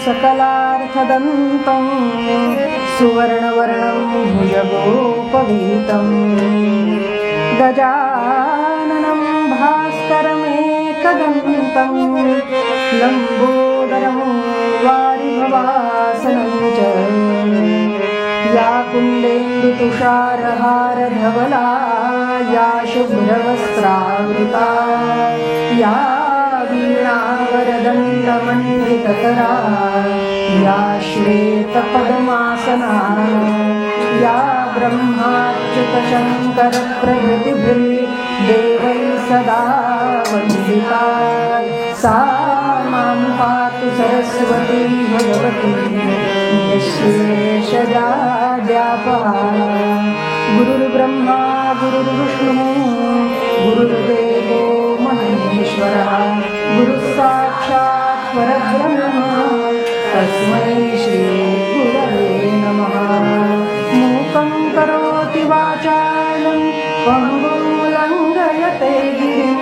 सकलार्थदन्तं सुवर्णवर्णं भुजगोपवीतं गजाननं भास्करमेकदन्तं लम्बोदरं वारिभवासनं च या कुन्देन्दुतुषारहारधवला या शुभ्रवस्त्रावृता या वीणावरदण्डमण्डितकरा या श्वेतपद्मासना या ब्रह्माच्युतशङ्करप्रभृतिभिर्देवैः सदा वन्दिता सा मां पातु सरस्वती भगवती निःशेषजाड्यापहा। गुरुर्ब्रह्मा गुरुर्विष्णुः गुरुर्देवो महेश्वरः गुरुसाक्षात् परब्रह्म तस्मै श्रीगुरवे नमः। मूकं करोति वाचालं पङ्गुं लङ्घयते गिरिं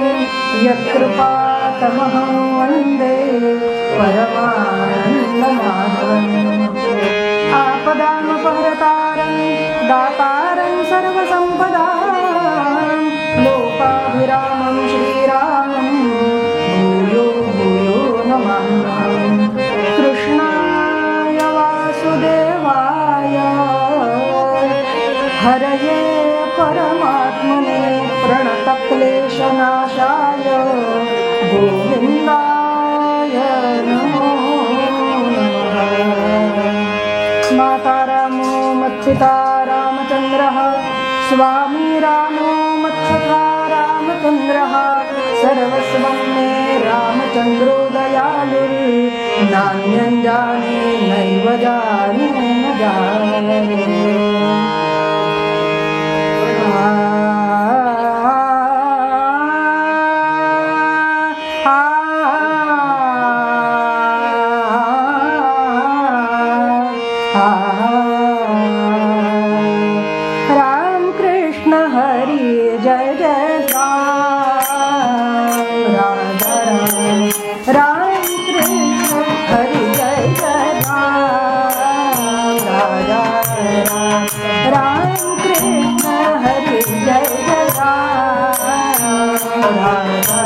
यत्कृपातमहं वन्दे परमानन्दमाधवम्। आपदामपहरतारं दातारं सर्वसम्पदां लोकाभिरामं श्रीरामं भूयो भूयो नमाम्यहम्। कृष्णाय वासुदेवाय हरये परमात्मने प्रणतक्लेशनाशाय गोविन्दाय नमो नमः। माता रामो मत्पिता रामचन्द्रः स्वामी रामो मत्सखा रामचन्द्रः सर्वस्वं मे रामचन्द्रो दयालुः नान्यं जाने नैव जाने न जाने। राम कृष्ण हरि जय जय राम राजा राम राम कृष्ण हरि जय जय राम राजा राम राम कृष्ण हरि जय जय राम राजा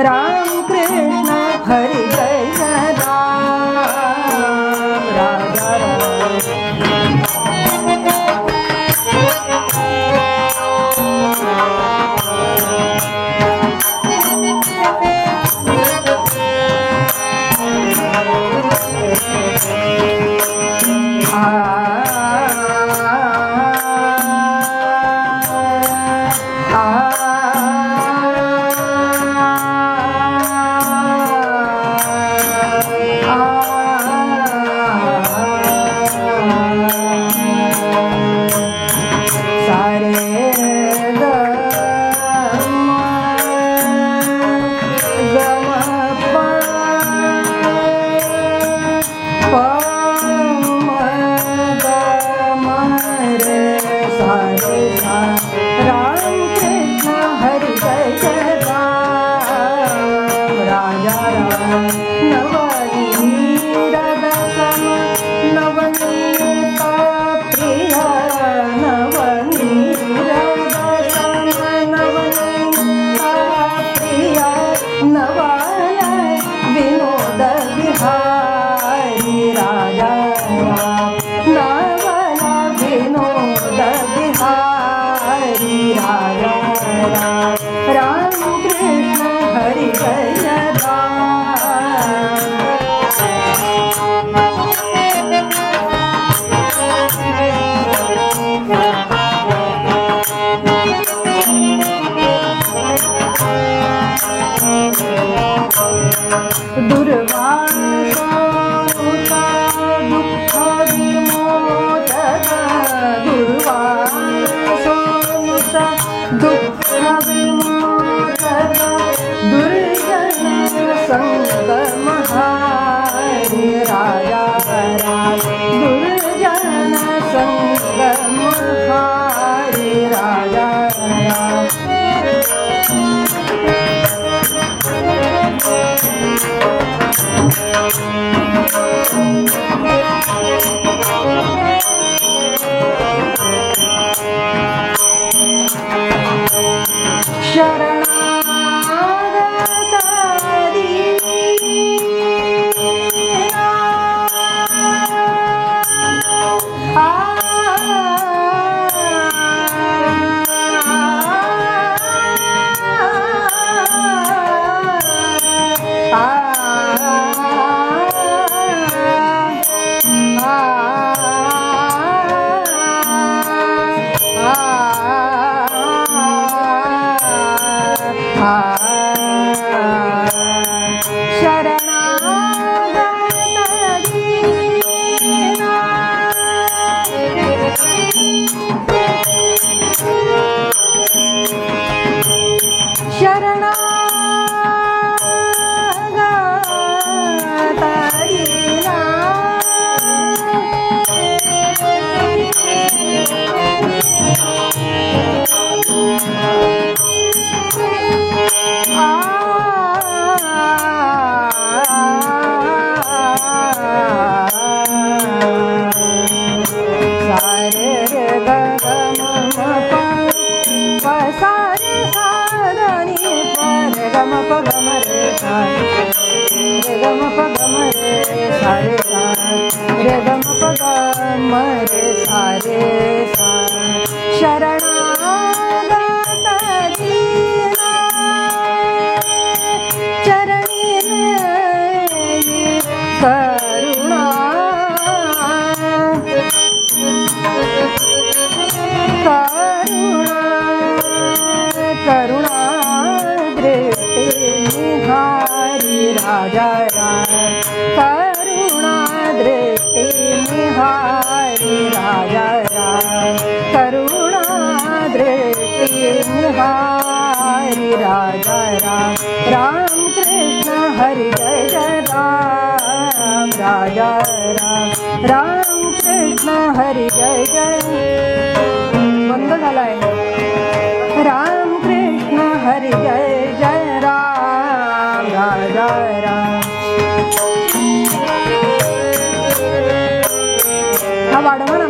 राम कृष्ण हरि जय जय राम राजा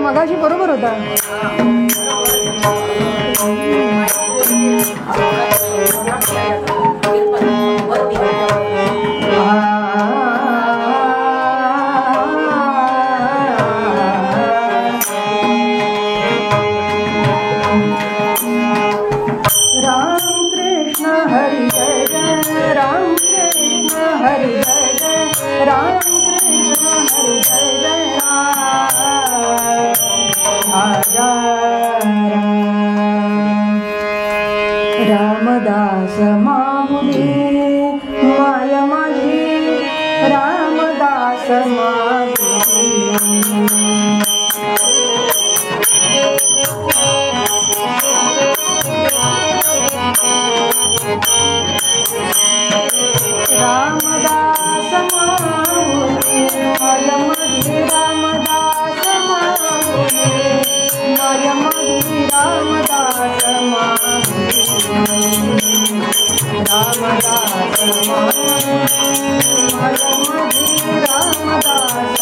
मगाशी बरोबर होता. रामदास माऊली माया माझी, रामदास माऊली. रामदास माऊली माया माझी, रामदास माऊली माया माझी, रामदास माऊली. रामदास माऊली माया माझी, रामदास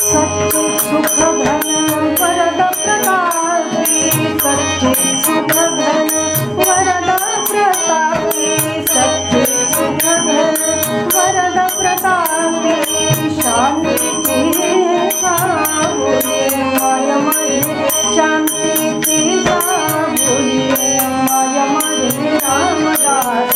सच्चित सुख धन वरद प्रतापी, सच्चित सुख धन वरद प्रतापी, सच्चित सुख धन वरद प्रतापी. शांतीची सावली माया माझी, शांतीची सावली माया माझी, रामदास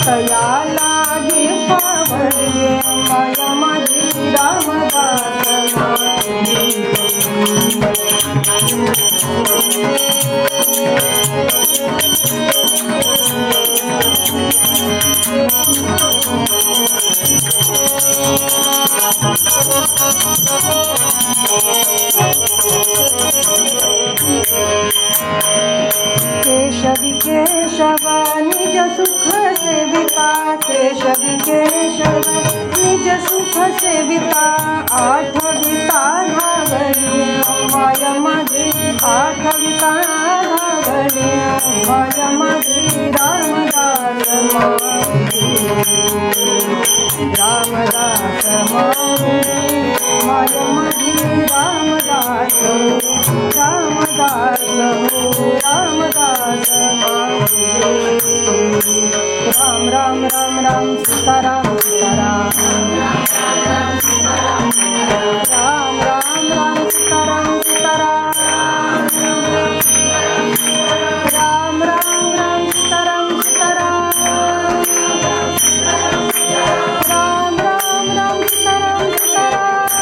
तया लागे पावले माया माझी, रामदास केशव निज सुख सेविता केशव केशव निज सुख सेविता आठविता घागरी माय माझी आठविता घागरी माय माझी रामदास रामदास माय माझी रामदास रामदास रामदास राम राम राम राम सीताराम सीताराम राम राम राम सीताराम सीताराम राम राम राम सीताराम सीताराम राम राम राम सीताराम सीताराम राम राम राम सीताराम सीताराम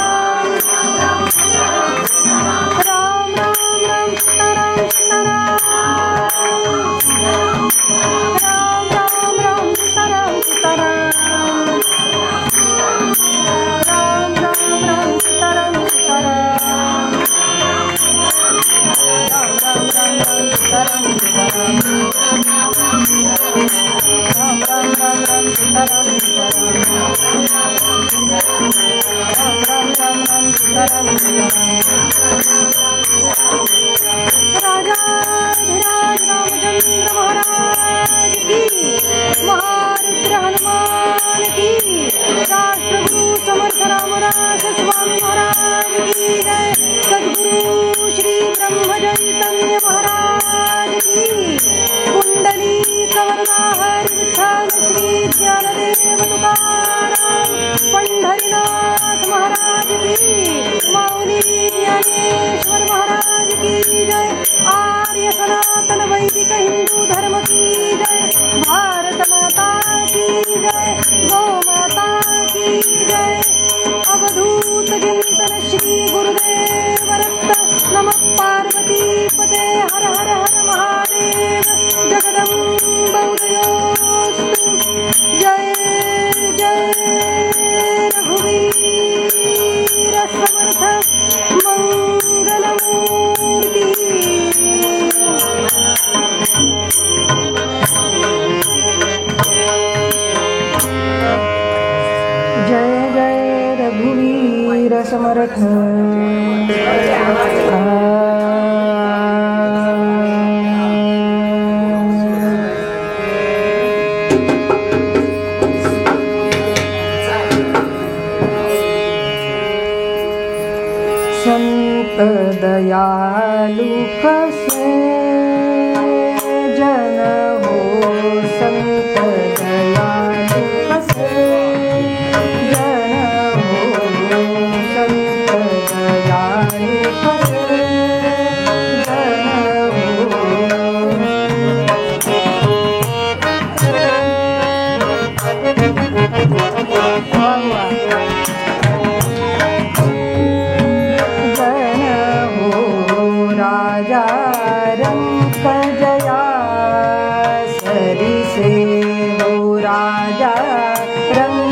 राम राम राम सीताराम सीताराम राम राम राम सीताराम सीताराम राम राम राम सीताराम सीताराम राम राम राम सीताराम सीताराम राम राम राम सीताराम राजाधिराज रामचंद्र महाराज की महारुद्र हनुमान की राष्ट्रगुरु समर्थ रामदास स्वामी महाराज की जय सद्गुरु श्री ब्रह्म चैतन्य महाराज की कुंडली कवरदा हरि विठ्ठल श्री ज्ञानदेव तुकाराम पंढरीनाथ महाराज की मौनी ज्ञानेश्वर महाराज की जय आर्य सनातन वैदिक हिंदू धर्म की जय भारत माता की जय गौ माता की जय अवधूत चिंतन श्री गुरुदेव दत्त नमः पार्वती पते हर हर हर महादेव जगदम्ब उदयोस्तु जय जय रघुवीर समर्थ मंगलमूर्ति जय जय रघुवीर समर्थ संत दयालु कसे जन हो संत दयालु कसे जन हो संत दयालु कसे राजा रंक जया सरी से राजा रंक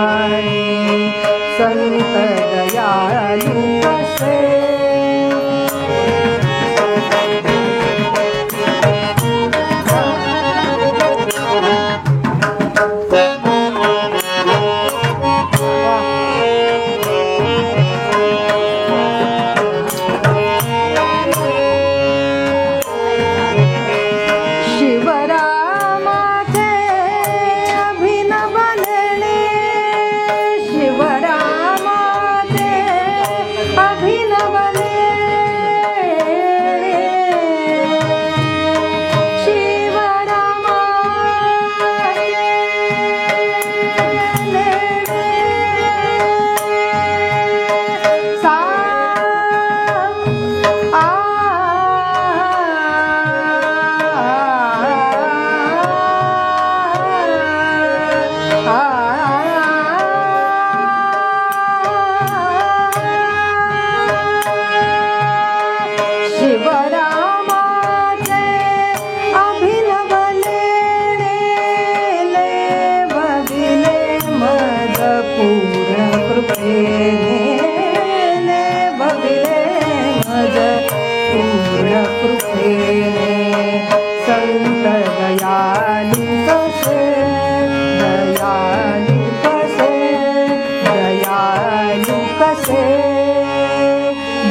वाणी संत दयाळू कसे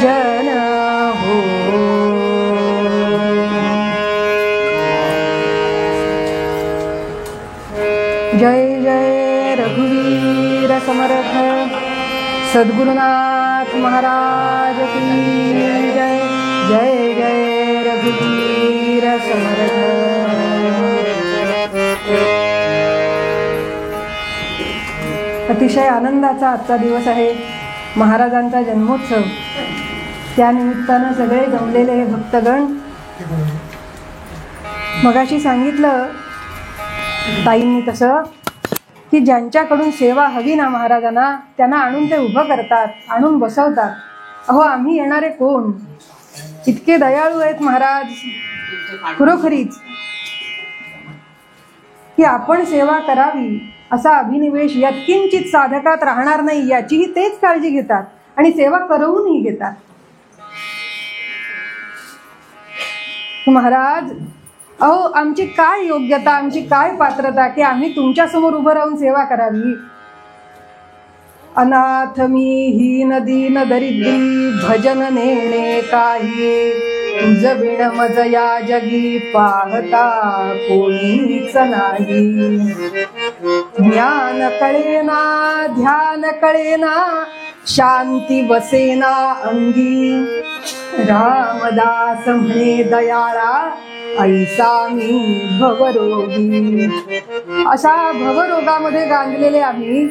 जन हो। जय जय रघुवीर समर्थ सद्गुरुनाथ महाराज की जय। जय जय रघुवीर समर्थ। अतिशय आनंदाचा आजचा दिवस आहे, महाराजांचा जन्मोत्सव। त्या निमित्तानं सगळे जमलेले हे भक्तगण, मगाशी सांगितलं ताईंनी तसं की ज्यांच्याकडून सेवा हवी ना महाराजांना, त्यांना आणून ते उभं करतात, आणून बसवतात। अहो आम्ही येणारे कोण, इतके दयाळू आहेत महाराज खरोखरीच की आपण सेवा करावी असा अभिनिवेश यत्किंचित साधकात राहणार नाही याचीही तेच काळजी घेतात आणि सेवा करवूनही घेतात। महाराज अहो आमची काय योग्यता, आमची काय पात्रता की आम्ही तुमच्या समोर उभं राहून सेवा करावी। अनाथ मी हीन दीन दरिद्री भजन नेणे काही, तुझ बिण मज या जगी पाहता कोणीच नाही। ज्ञान कळेना ध्यान कळेना शांती बसेना अंगी, रामदास म्हणे दयाळा ऐसा मी भवरोगी। अशा भवरोगामध्ये गांजलेले आम्ही,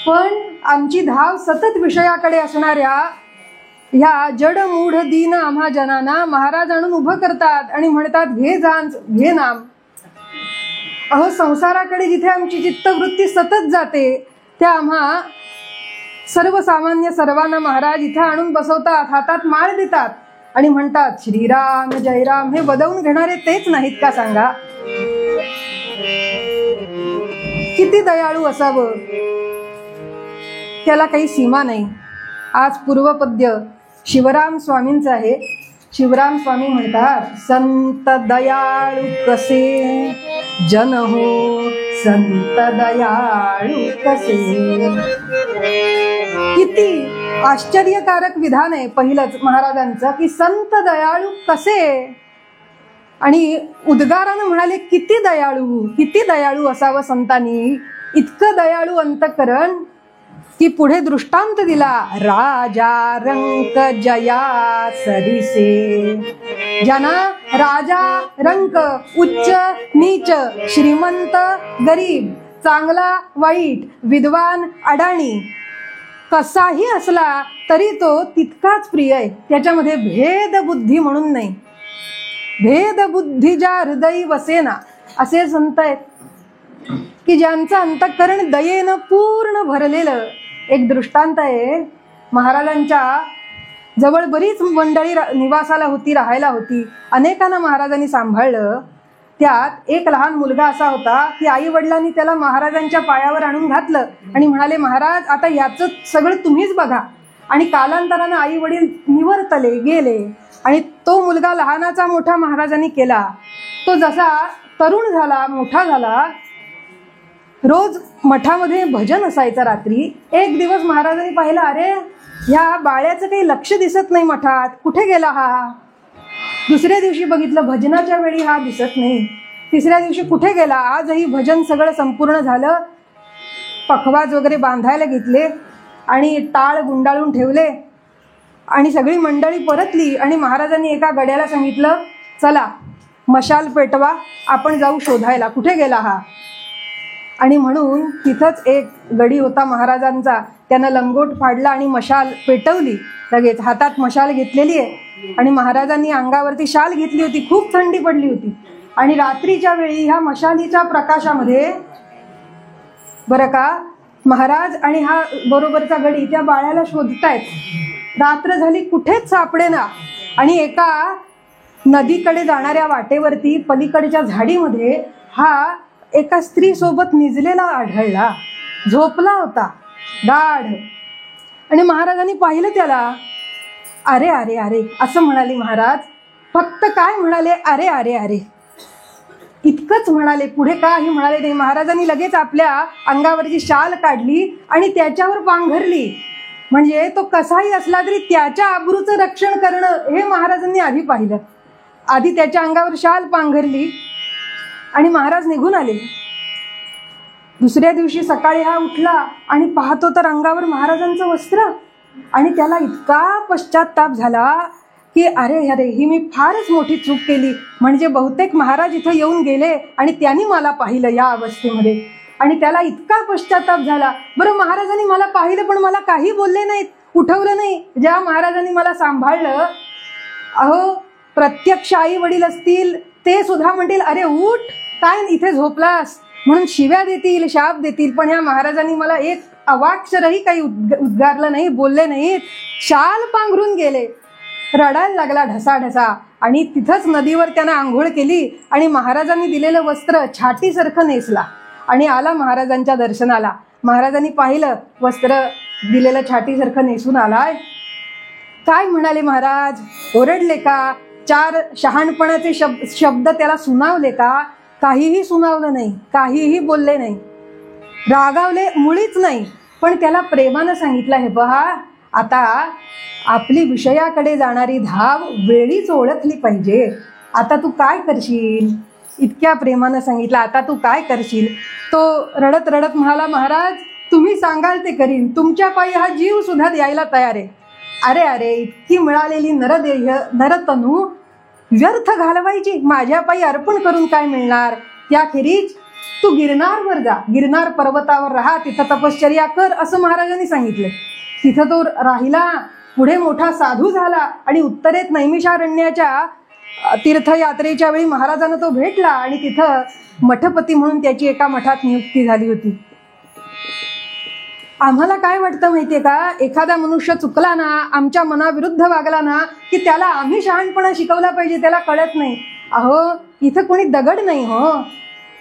पण आमची धाव सतत विषयाकडे असणाऱ्या ह्या जड मूढ दीन आम्हा जनांना महाराज आणून उभं करतात आणि म्हणतात घे जांच घे नाम। अहो संसाराकडे जिथे आमची चित्तवृत्ती सतत जाते त्या आम्हा सर्वसामान्य सर्वांना महाराज इथे आणून बसवतात, हातात माळ देतात आणि म्हणतात श्रीराम जयराम। हे बदवून घेणारे तेच नाहीत का सांगा? किती दयाळू असावं, त्याला काही सीमा नाही। आज पूर्वपद्य शिवराम स्वामींचं आहे। शिवराम स्वामी म्हणतात संत दयाळू कसे जन हो, संत दयाळू कसे। किती आश्चर्यकारक विधान आहे पहिलंच महाराजांचं की संत दयाळू कसे, आणि उद्गारानं म्हणाले किती दयाळू असावं संतांनी। इतकं दयाळू अंतःकरण की पुढे दृष्टांत दिला राजा रंक जया सरिसे। ज्यांना राजा रंक उच्च नीच, श्रीमंत गरीब, चांगला वाईट, विद्वान अडाणी कसाही असला तरी तो तितकाच प्रिय आहे। त्याच्यामध्ये भेदबुद्धी म्हणून नाही, भेदबुद्धीच्या हृदयी वसेना असे संत आहेत की ज्यांचं अंतःकरण दयेनं पूर्ण भरलेलं। एक दृष्टांत आहे, महाराजांच्या जवळ बरीच मंडळी निवासाला होती, राहायला होती, अनेकांना महाराजांनी सांभाळलं। त्यात एक लहान मुलगा असा होता की आई वडिलांनी त्याला महाराजांच्या पायावर आणून घातलं आणि म्हणाले, महाराज आता याचं सगळं तुम्हीच बघा. आणि कालांतरानं आई वडील निवर्तले गेले आणि तो मुलगा लहानाचा मोठा महाराजांनी केला. तो जसा तरुण झाला, मोठा झाला, रोज मठामध्ये भजन असायचं रात्री. एक दिवस महाराजांनी पाहिलं, अरे ह्या बाळ्याचं काही लक्ष दिसत नाही मठात, कुठे गेला हा. दुसऱ्या दिवशी बघितलं, भजनाच्या वेळी हा दिसत नाही. तिसऱ्या दिवशी कुठे गेला. आजही भजन सगळं संपूर्ण झालं, पखवाज वगैरे बांधायला घेतले आणि टाळ गुंडाळून ठेवले आणि सगळी मंडळी परतली आणि महाराजांनी एका गड्याला सांगितलं, चला मशाल पेटवा, आपण जाऊ शोधायला, कुठे गेला हा. आणि म्हणून तिथंच एक गडी होता महाराजांचा, त्यानं लंगोट फाडला आणि मशाल पेटवली. लगेच हातात मशाल घेतलेली आहे आणि महाराजांनी अंगावरती शाल घेतली होती. खूप थंडी पडली होती आणि रात्रीच्या वेळी ह्या मशालीच्या प्रकाशामध्ये बरं का महाराज आणि हा बरोबरचा गडी त्या बाळ्याला शोधतायत. रात्र झाली, कुठेच सापडेना. आणि एका नदीकडे जाणाऱ्या वाटेवरती पलीकडच्या झाडीमध्ये हा एका स्त्री सोबत निजलेला आढळला, झोपला होता गाढ. आणि महाराजांनी पाहिलं त्याला. अरे अरे अरे असं म्हणाले महाराज. फक्त काय म्हणाले, अरे अरे अरे इतकंच म्हणाले, पुढे काही म्हणाले नाही. महाराजांनी लगेच आपल्या अंगावरची शाल काढली आणि त्याच्यावर पांघरली. म्हणजे तो कसाही असला तरी त्याच्या आबरूचं रक्षण करणं हे महाराजांनी आधी पाहिलं. आधी त्याच्या अंगावर शाल पांघरली आणि महाराज निघून आले. दुसऱ्या दिवशी सकाळी हा उठला आणि पाहतो तर अंगावर महाराजांचं वस्त्र. आणि त्याला इतका पश्चाताप झाला की अरे अरे ही मी फारच मोठी चूक केली. म्हणजे बहुतेक महाराज इथं येऊन गेले आणि त्यांनी मला पाहिलं या अवस्थेमध्ये. आणि त्याला इतका पश्चाताप झाला. बरं महाराजांनी मला पाहिलं पण मला काही बोलले नाहीत, उठवलं नाही. ज्या महाराजांनी मला सांभाळलं, अहो प्रत्यक्ष आई वडील असतील ते सुद्धा म्हणतील, अरे उठ, काय इथे झोपलास, म्हणून शिव्या देतील, शाप देतील. पण ह्या महाराजांनी मला एक अवाक्षरही काही उद्गारलं नाही, बोलले नाहीत. शाल पांघरून गेले. रडायला लागला ढसाढसा. आणि तिथंच नदीवर त्यानं आंघोळ केली आणि महाराजांनी दिलेलं वस्त्र छातीसारखं नेसला आणि आला महाराजांच्या दर्शनाला. महाराजांनी पाहिलं, वस्त्र दिलेलं छातीसारखं नेसून आलाय. काय म्हणाले महाराज, ओरडले का, चार शहाणपणाचे शब्द त्याला सुनावले का? काहीही सुनावलं नाही, काहीही बोलले नाही, रागावले मुळीच नाही. पण त्याला प्रेमानं सांगितलं, हे पहा आता आपली विषयाकडे जाणारी धाव वेळीच ओळखली पाहिजे. आता तू काय करशील, इतक्या प्रेमानं सांगितलं, आता तू काय करशील. तो रडत रडत म्हणाला, महाराज तुम्ही सांगाल ते करीन, तुमच्या पायी हा जीव सुद्धा द्यायला तयार आहे. अरे अरे इतकी मिळालेली नरतनू व्यर्थ घालवायची, माझ्या पायी अर्पण करून काय मिळणार. त्याखेरीज तू गिरनारवर जा, गिरनार पर्वतावर राहा, तिथं तपश्चर्या कर, असं महाराजांनी सांगितलं. तिथं तो राहिला, पुढे मोठा साधू झाला आणि उत्तरेत नैमिषारण्याच्या तीर्थयात्रेच्या वेळी महाराजांना तो भेटला आणि तिथं मठपती म्हणून त्याची एका मठात नियुक्ती झाली होती. आम्हाला काय वाटतं माहितीये का, एखादा मनुष्य चुकला ना, आमच्या मनाविरुद्ध वागला ना, की त्याला आम्ही शहाणपणा शिकवला पाहिजे, त्याला कळत नाही. अहो इथं कोणी दगड नाही हो.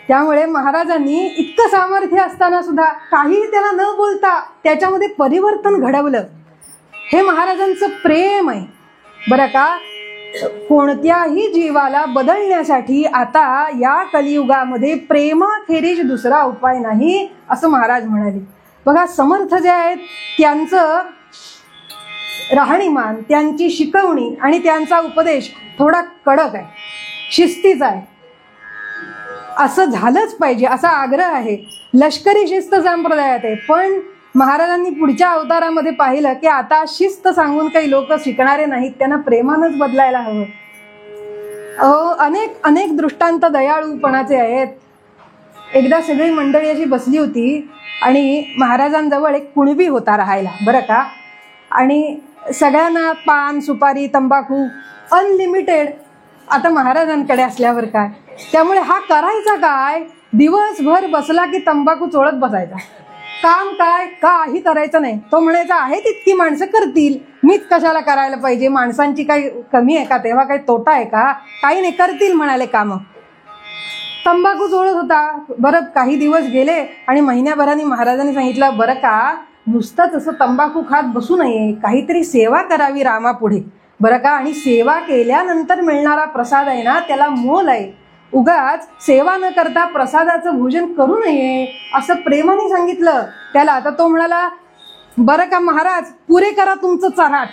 त्यामुळे महाराजांनी इतकं सामर्थ्य असताना सुद्धा काहीही त्याला न बोलता त्याच्यामध्ये परिवर्तन घडवलं. हे महाराजांचं प्रेम आहे बरं का. कोणत्याही जीवाला बदलण्यासाठी आता या कलियुगामध्ये प्रेमाखेरीज दुसरा उपाय नाही, असं महाराज म्हणाले. बघा समर्थ जे आहेत त्यांचं राहणीमान, त्यांची शिकवणी आणि त्यांचा उपदेश थोडा कडक आहे, शिस्तीचा आहे. असं झालंच पाहिजे असा आग्रह आहे. लष्करी शिस्त संप्रदायात आहे. पण महाराजांनी पुढच्या अवतारामध्ये पाहिलं की आता शिस्त सांगून काही लोक शिकणारे नाहीत, त्यांना प्रेमानंच बदलायला हवं. अनेक अनेक दृष्टांत दयाळूपणाचे आहेत. एकदा सगळी मंडळी अशी बसली होती आणि महाराजांजवळ एक कुणबी होता राहायला बरं का. आणि सगळ्यांना पान सुपारी तंबाखू अनलिमिटेड आता महाराजांकडे असल्यावर काय. त्यामुळे हा करायचा काय, दिवसभर बसला की तंबाखू चोळत बसायचा. काम काय, काही करायचं नाही. तो म्हणायचा आहे तितकी माणसं करतील, मीच कशाला करायला पाहिजे, माणसांची काही कमी आहे का, तेव्हा काही तोटा आहे का, काही नाही, करतील म्हणाले कामं. तंबाखू चोळत होता. बरं काही दिवस गेले आणि महिन्याभराने महाराजांनी सांगितलं, बरं का नुसतंच असं तंबाखू खात बसू नये, काहीतरी सेवा करावी रामापुढे, बरं का. आणि सेवा केल्यानंतर मिळणारा प्रसाद आहे ना त्याला मोल आहे. उगाच सेवा न करता प्रसादाचं भोजन करू नये असं प्रेमाने सांगितलं त्याला. आता तो म्हणाला, बरं का महाराज पुरे करा तुमचं चराट,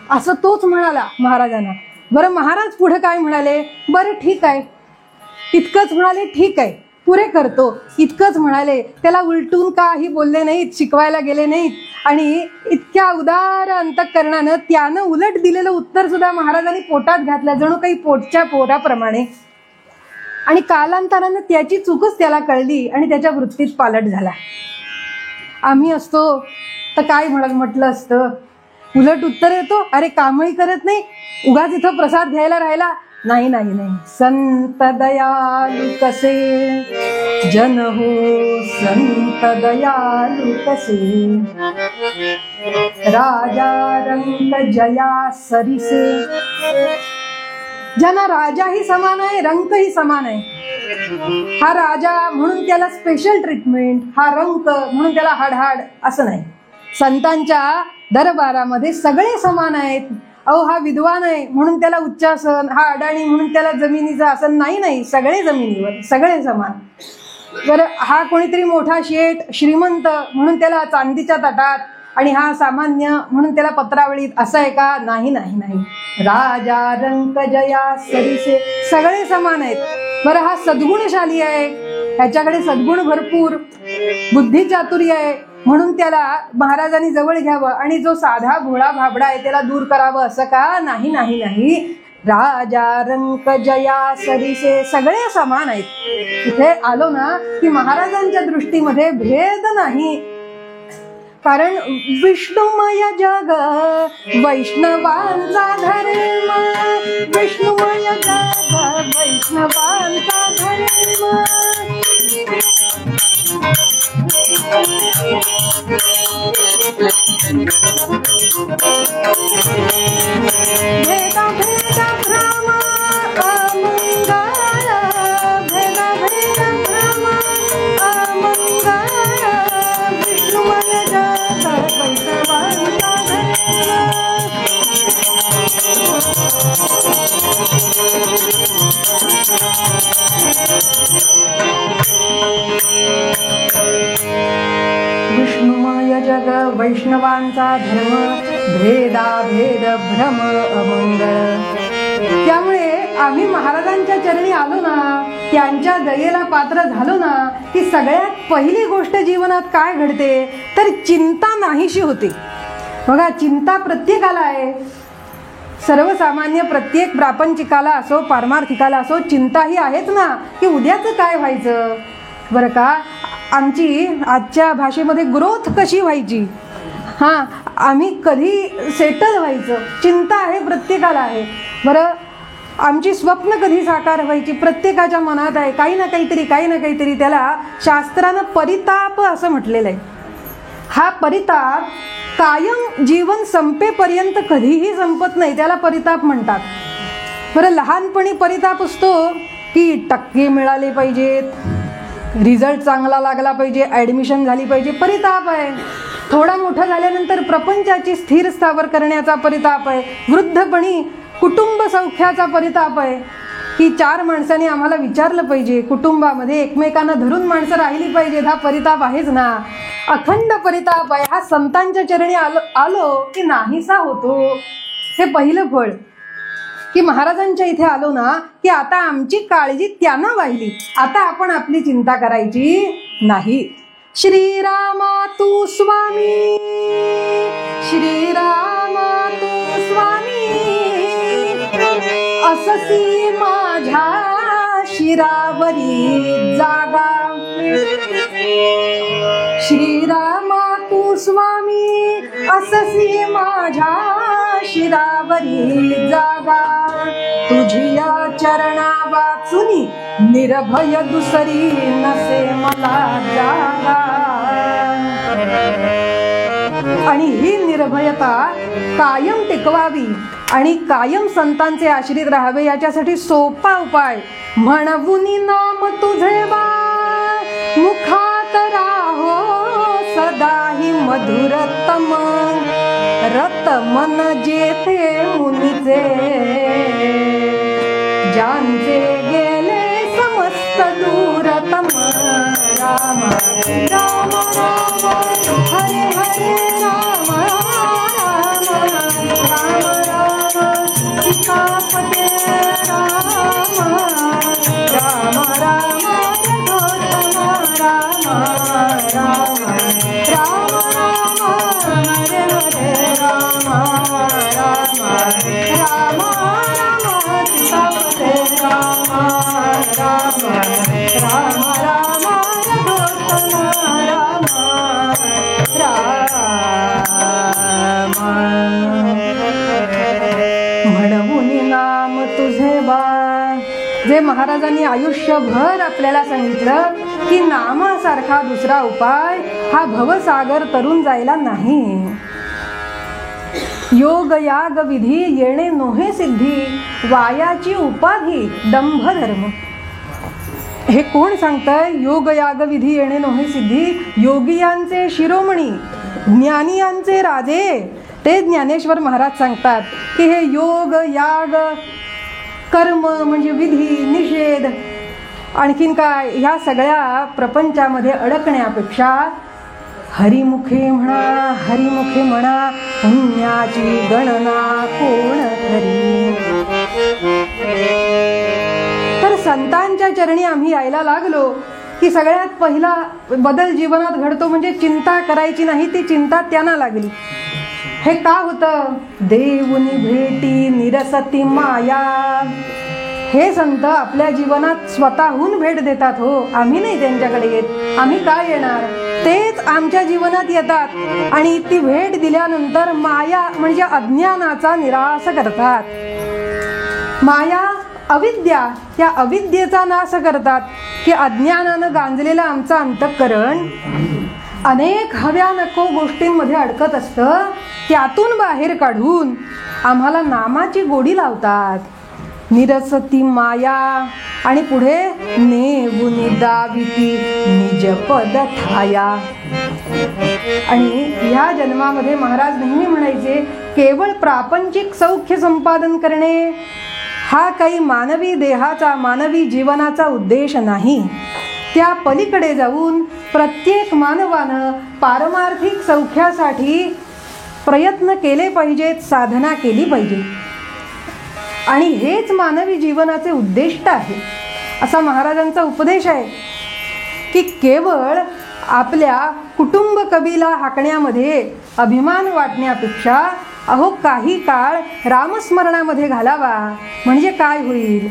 असं तोच म्हणाला महाराजांना. बरं महाराज पुढे काय म्हणाले, बरं ठीक आहे, इतकंच म्हणाले, ठीक आहे पुरे करतो इतकंच म्हणाले. त्याला उलटून काही बोलले नाहीत, शिकवायला गेले नाहीत. आणि इतक्या उदार अंतःकरणानं त्यानं उलट दिलेलं उत्तर सुद्धा महाराजांनी पोटात घातलं, जणू काही पोटच्या पोराप्रमाणे. आणि कालांतरानं त्याची चूकच त्याला कळली आणि त्याच्या वृत्तीत पालट झाला. आम्ही असतो तर काय म्हटलं असतं, उलट उत्तर येतो, अरे कामही करत नाही, उगाच इथं प्रसाद घ्यायला राहिला. नाही नाही नाही, संत दयालु कसे जन हो, संत दयालु कसे, राजा रंक जया सरिसे. ज्यांना राजाही समान आहे, रंकही समान आहे. हा राजा म्हणून त्याला स्पेशल ट्रीटमेंट, हा रंक म्हणून त्याला हाडहाड असं नाही. संतांच्या दरबारामध्ये सगळे समान आहेत. अहो हा विद्वान आहे म्हणून त्याला उच्चासन, हा अडाणी म्हणून त्याला जमिनीचं आसन, नाही नाही, सगळे जमिनीवर, सगळे समान. बरं हा कोणीतरी मोठा शेठ श्रीमंत म्हणून त्याला चांदीच्या ताटात, आणि हा सामान्य म्हणून त्याला पत्रावळीत, असं आहे का, नाही नाही नाही. राजा रंक जया सरिसे, सगळे समान आहेत. बरं हा सद्गुणशाली आहे, ह्याच्याकडे सद्गुण भरपूर, बुद्धी चातुर्य आहे म्हणून त्याला महाराजांनी जवळ घ्यावं, आणि जो साधा भोळा भाबडा आहे त्याला दूर करावं, असं का, नाही नाही नाही. राजा रंक जया सरिसे, सगळे समान आहेत. इथे आलो ना की महाराजांच्या दृष्टीमध्ये भेद नाही. कारण विष्णुमय जग वैष्णवांचा धर्म, विष्णुमय जग वैष्णवांचा धर्म. भेदा भेदा भ्रम अमंगळ, भेदा भेदा भ्रम अमंगळ, विष्णुमय जग वैष्णवांचा धर्म. विष्णुमय जग वैष्णवांचा धर्म, भेदा भेद भ्रम अमंगळ. त्यामुळे आम्ही महाराजांच्या चरणी आलो ना, त्यांच्या दयेला पात्र झालो ना, की सगळ्यात पहिली गोष्ट जीवनात काय घडते तर चिंता नाहीशी होते. बघा चिंता प्रत्येकाला आहे, सर्वसामान्य प्रत्येक प्रापंचिकाला असो पारमार्थिकाला असो चिंता ही आहेच ना, की उद्याचं काय व्हायचं. बरं का आमची आजच्या भाषेमध्ये ग्रोथ कशी व्हायची, हां आम्ही कधी सेटल व्हायचं, चिंता आहे प्रत्येकाला आहे. बरं आमची स्वप्न कधी साकार व्हायची प्रत्येकाच्या मनात आहे. काही ना काहीतरी त्याला शास्त्रानं परिताप असं म्हटलेलं आहे. हा परिताप कायम जीवन संपेपर्यंत कधीही संपत नाही, त्याला परिताप म्हणतात. बरं लहानपणी परिताप असतो की टक्के मिळाले पाहिजेत, रिझल्ट चांगला लागला पाहिजे, ॲडमिशन झाली पाहिजे, परिताप आहे. थोडा मोठा झाल्यानंतर प्रपंचाची स्थिर स्थावर करण्याचा परिताप आहे. वृद्धपणी कुटुंब सौख्याचा परिताप आहे की 4 माणसांनी आम्हाला विचारलं पाहिजे, कुटुंबामध्ये एकमेकांना धरून माणसं राहिली पाहिजेत, हा परिताप आहेच ना. अखंड परिताप आहे. हा संतांच्या चरणी आलो की नाहीसा होतो. हे पहिलं फळ की महाराजांच्या इथे आलो ना की आता आमची काळजी त्यांना वाहिली, आता आपण आपली चिंता करायची नाही. श्रीरामा तू स्वामी, श्रीरामा तू स्वामी, अससी माझ्या शिरावरी जागा. श्रीरामा तू स्वामी, अससी माझ्या शिरावरी जागा. तुझिया चरणा वाचुनी निर्भय दुसरी नसे मला जागा. आणि ही निर्भयता कायम टिकवावी आणि कायम संतांचे आश्रित राहावे, याच्यासाठी सोपा उपाय म्हणवुनी नाम तुझे बा मुखात राहो सदाही मधुरतम रत मन जेथे मुनीचे ज्यांचे गेले समस्त दूरतम राम राम राम हरे हरे राम राम राम राम सीतापते राम राम राम राम राम राम हरे हरे राम राम राम राम सीतापते राम राम राम राम म्हणवुनी नाम तुझे बा. जे महाराजांनी आयुष्यभर आपल्याला सांगितलं की नामासारखा दुसरा उपाय हा भवसागर तरून जायला नाही. योग याग विधी येणे नोहे सिद्धी वायाची उपाधी दंभ धर्म. हे कोण सांगतंय? योग याग विधी येणे नोहे सिद्धी योगियांचे शिरोमणी ज्ञानियांचे राजे ते ज्ञानेश्वर महाराज सांगतात की हे योग याग कर्म म्हणजे विधी निषेध आणखीन काय ह्या सगळ्या प्रपंचामध्ये अडकण्यापेक्षा हरिमुखे म्हणा पुण्याची गणना कोण करी. तर संतांच्या चरणी आम्ही यायला लागलो की सगळ्यात पहिला बदल जीवनात घडतो म्हणजे चिंता करायची नाही ती चिंता त्यांना लागली. हे का होतं? देऊनी भेटी निरसती माया. हे संत आपल्या जीवनात स्वतःहून भेट देतात हो, आम्ही नाही त्यांच्याकडे येत. आम्ही काय येणार? तेच आमच्या जीवनात येतात आणि ती भेट दिल्यानंतर माया म्हणजे अज्ञानाचा निराश करतात. माया अविद्या, त्या अविद्येचा नाश करतात की अज्ञानानं गांजलेलं आमचं अंतःकरण अनेक हव्या नको गोष्टींमध्ये अडकत असतं. त्यातून बाहेर काढून आम्हाला नामाची गोडी लावतात. निरसती माया आणि पुढे नेवुनी दाविती निज पद ठाया. आणि ह्या जन्मामध्ये महाराज नेहमी म्हणायचे केवळ प्रापंचिक सौख्य संपादन करणे हा काही मानवी देहाचा मानवी जीवनाचा उद्देश नाही. त्या पलीकडे जाऊन प्रत्येक मानवानं पारमार्थिक सौख्यासाठी प्रयत्न केले पाहिजेत, साधना केली पाहिजे आणि हेच मानवी जीवनाचे उद्दिष्ट आहे असा महाराजांचा उपदेश आहे. की केवळ आपल्या कुटुंब कबिला हाकण्यामध्ये अभिमान वाटण्यापेक्षा अहो काही काळ रामस्मरणामध्ये घालावा. म्हणजे काय होईल?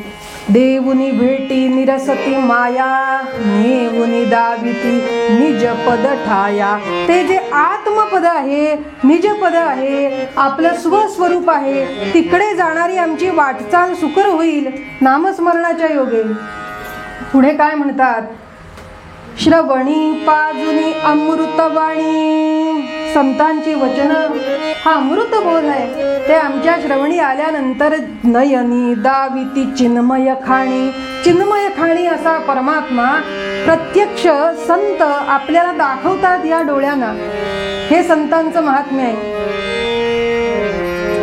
देऊनी भेटी निरसती माया नेवुनी दाविती निज पद ठाया. ते जे आत्मपद आहे, निजपद आहे, आपलं स्वस्वरूप आहे, तिकडे जाणारी आमची वाटचाल सुकर होईल नामस्मरणाच्या योगे. पुढे काय म्हणतात? श्रवणी पाजुनी अमृतवाणी. संतांची वचन हा अमृत बोध आहे. ते आमच्या श्रवणी आल्यानंतर नयनी दाविती चिन्मय खाणी. चिन्मय खाणी असा परमात्मा प्रत्यक्ष संत आपल्याला दाखवतात या डोळ्यांना. हे संतांचं महात्म्य आहे.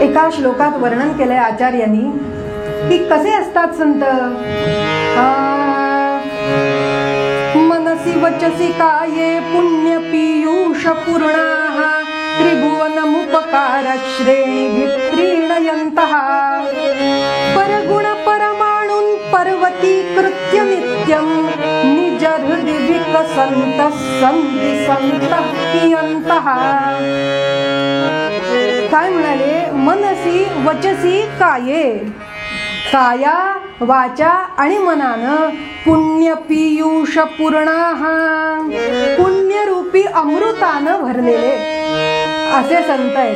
एका श्लोकात वर्णन केलंय आचार्यांनी की कसे असतात संत. मनसी वचसी काये पुण्य पीयूष पूर्णाः त्रिभुवनमुपकार श्रेणी प्रीणयन्तः परगुण परमाणुं पर्वतीकृत्य नित्यं निज हृदि विकसन्तः सन्ति सन्तः कियन्तः. काय म्हणाले? मनसी वचसी काये, काया वाचा आणि मनानं पुण्य पीयूष पूर्णाः पुण्यरूपी अमृतानं भरलेले असे संत आहेत.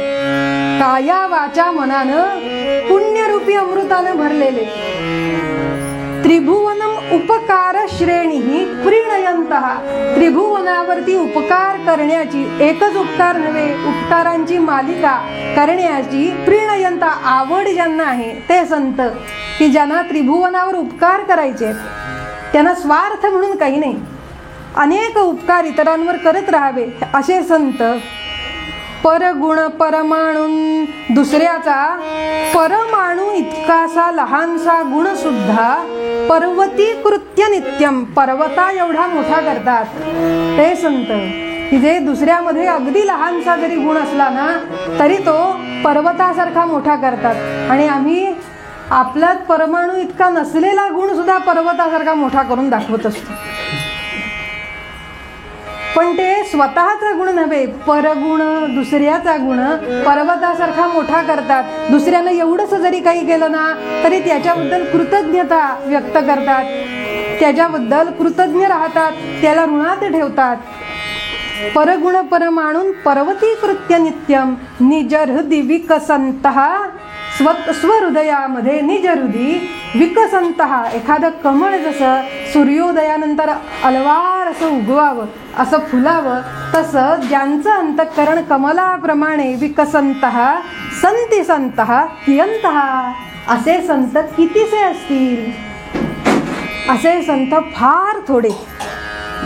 काया वाचा मनानं पुण्यरूपी अमृतानं भरलेले. त्रिभुवनम उपकार श्रेणी प्रीणयंतः, त्रिभुवनावरती उपकार करण्याची, एकच उपकार नव्हे उपकारांची मालिका करण्याची प्रीणयंता आवड ज्यांना आहे ते संत, की ज्यांना त्रिभुवनावर उपकार करायचे, त्यांना स्वार्थ म्हणून काही नाही, अनेक उपकार इतरांवर करत राहावे असे संत, परगुण परमाणून दुसऱ्याचा परमाणू इतकासा लहानसा गुण सुद्धा पर्वती कृत्य नित्यम, पर्वता एवढा मोठा करतात ते संत, की जे दुसऱ्यामध्ये अगदी लहानसा जरी गुण असला ना तरी तो पर्वतासारखा मोठा करतात. आणि आम्ही आपल्यात परमाणू इतका नसलेला गुण सुद्धा पर्वतासारखा मोठा करून दाखवत असतो. पण ते स्वतःचा गुण नव्हे, परगुण दुसऱ्याचा गुण पर्वतासारखा मोठा करतात. दुसऱ्यानं एवढंच जरी काही केलं ना तरी त्याच्याबद्दल कृतज्ञता व्यक्त करतात, त्याच्याबद्दल कृतज्ञ राहतात, त्याला ऋणात ठेवतात. परगुण परमाणून पर्वतीकृत्य नित्यम निज हृदय विकसंतः, स्वहृदयामध्ये निज हृदय विकसंतः, एखादं कमळ जसं सूर्योदयानंतर अलवार असं उगवावं, असं फुलावं, तसं ज्यांचं अंतःकरण कमलाप्रमाणे विकसंतः संती संतः कियंतः, असे संत कितीसे असतील? असे संत फार थोडे.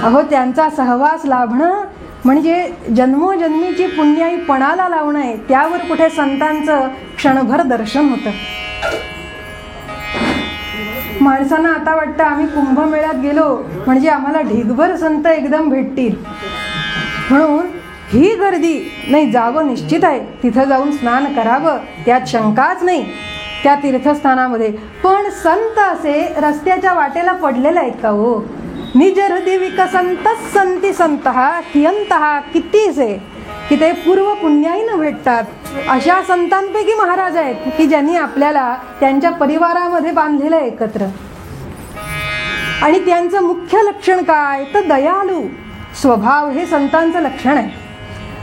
अहो त्यांचा सहवास लाभणं म्हणजे जन्मोजन्मीची पुण्याई पणाला लावणं आहे. त्यावर कुठे संतांचं क्षणभर दर्शन होतं. माणसांना आता वाटतं आम्ही कुंभमेळ्यात गेलो म्हणजे आम्हाला ढिगभर संत एकदम भेटतील, म्हणून ही गर्दी नाही, जावं निश्चित आहे, तिथं जाऊन स्नान करावं, त्यात शंकाच नाही त्या तीर्थस्थानामध्ये. पण संत असे रस्त्याच्या वाटेला पडलेले आहेत का हो? निज हृदय विकसंतः संती संतः कियंतः, कितीचे की ते पूर्व पुण्याईनं भेटतात. अशा संतांपैकी महाराज आहेत की ज्यांनी आपल्याला त्यांच्या परिवारामध्ये बांधलेलं एकत्र. आणि त्यांचं मुख्य लक्षण काय तर दयाळू स्वभाव हे संतांचं लक्षण आहे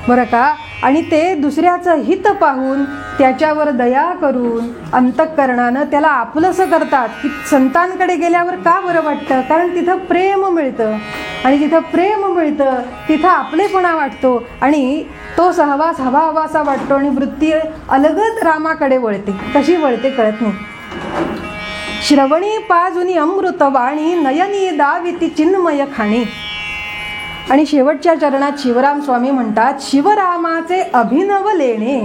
बरं का. आणि ते दुसऱ्याचं हित पाहून त्याच्यावर दया करून अंतःकरणानं त्याला आपलंसं करतात. की संतांकडे गेल्यावर का बरं वाटतं? कारण तिथं प्रेम मिळतं, आणि जिथं प्रेम मिळतं तिथं आपलेपणा वाटतो, आणि तो सहवास हवा हवासा वाटतो, आणि वृत्ती अलगद रामाकडे वळते. कशी वळते कळत नाही. श्रवणी पाजुनी अमृतवाणी नयनी दाविती चिन्मय खाणी. आणि शेवटच्या चरणात शिवराम स्वामी म्हणतात, शिवरामाचे अभिनव लेणे.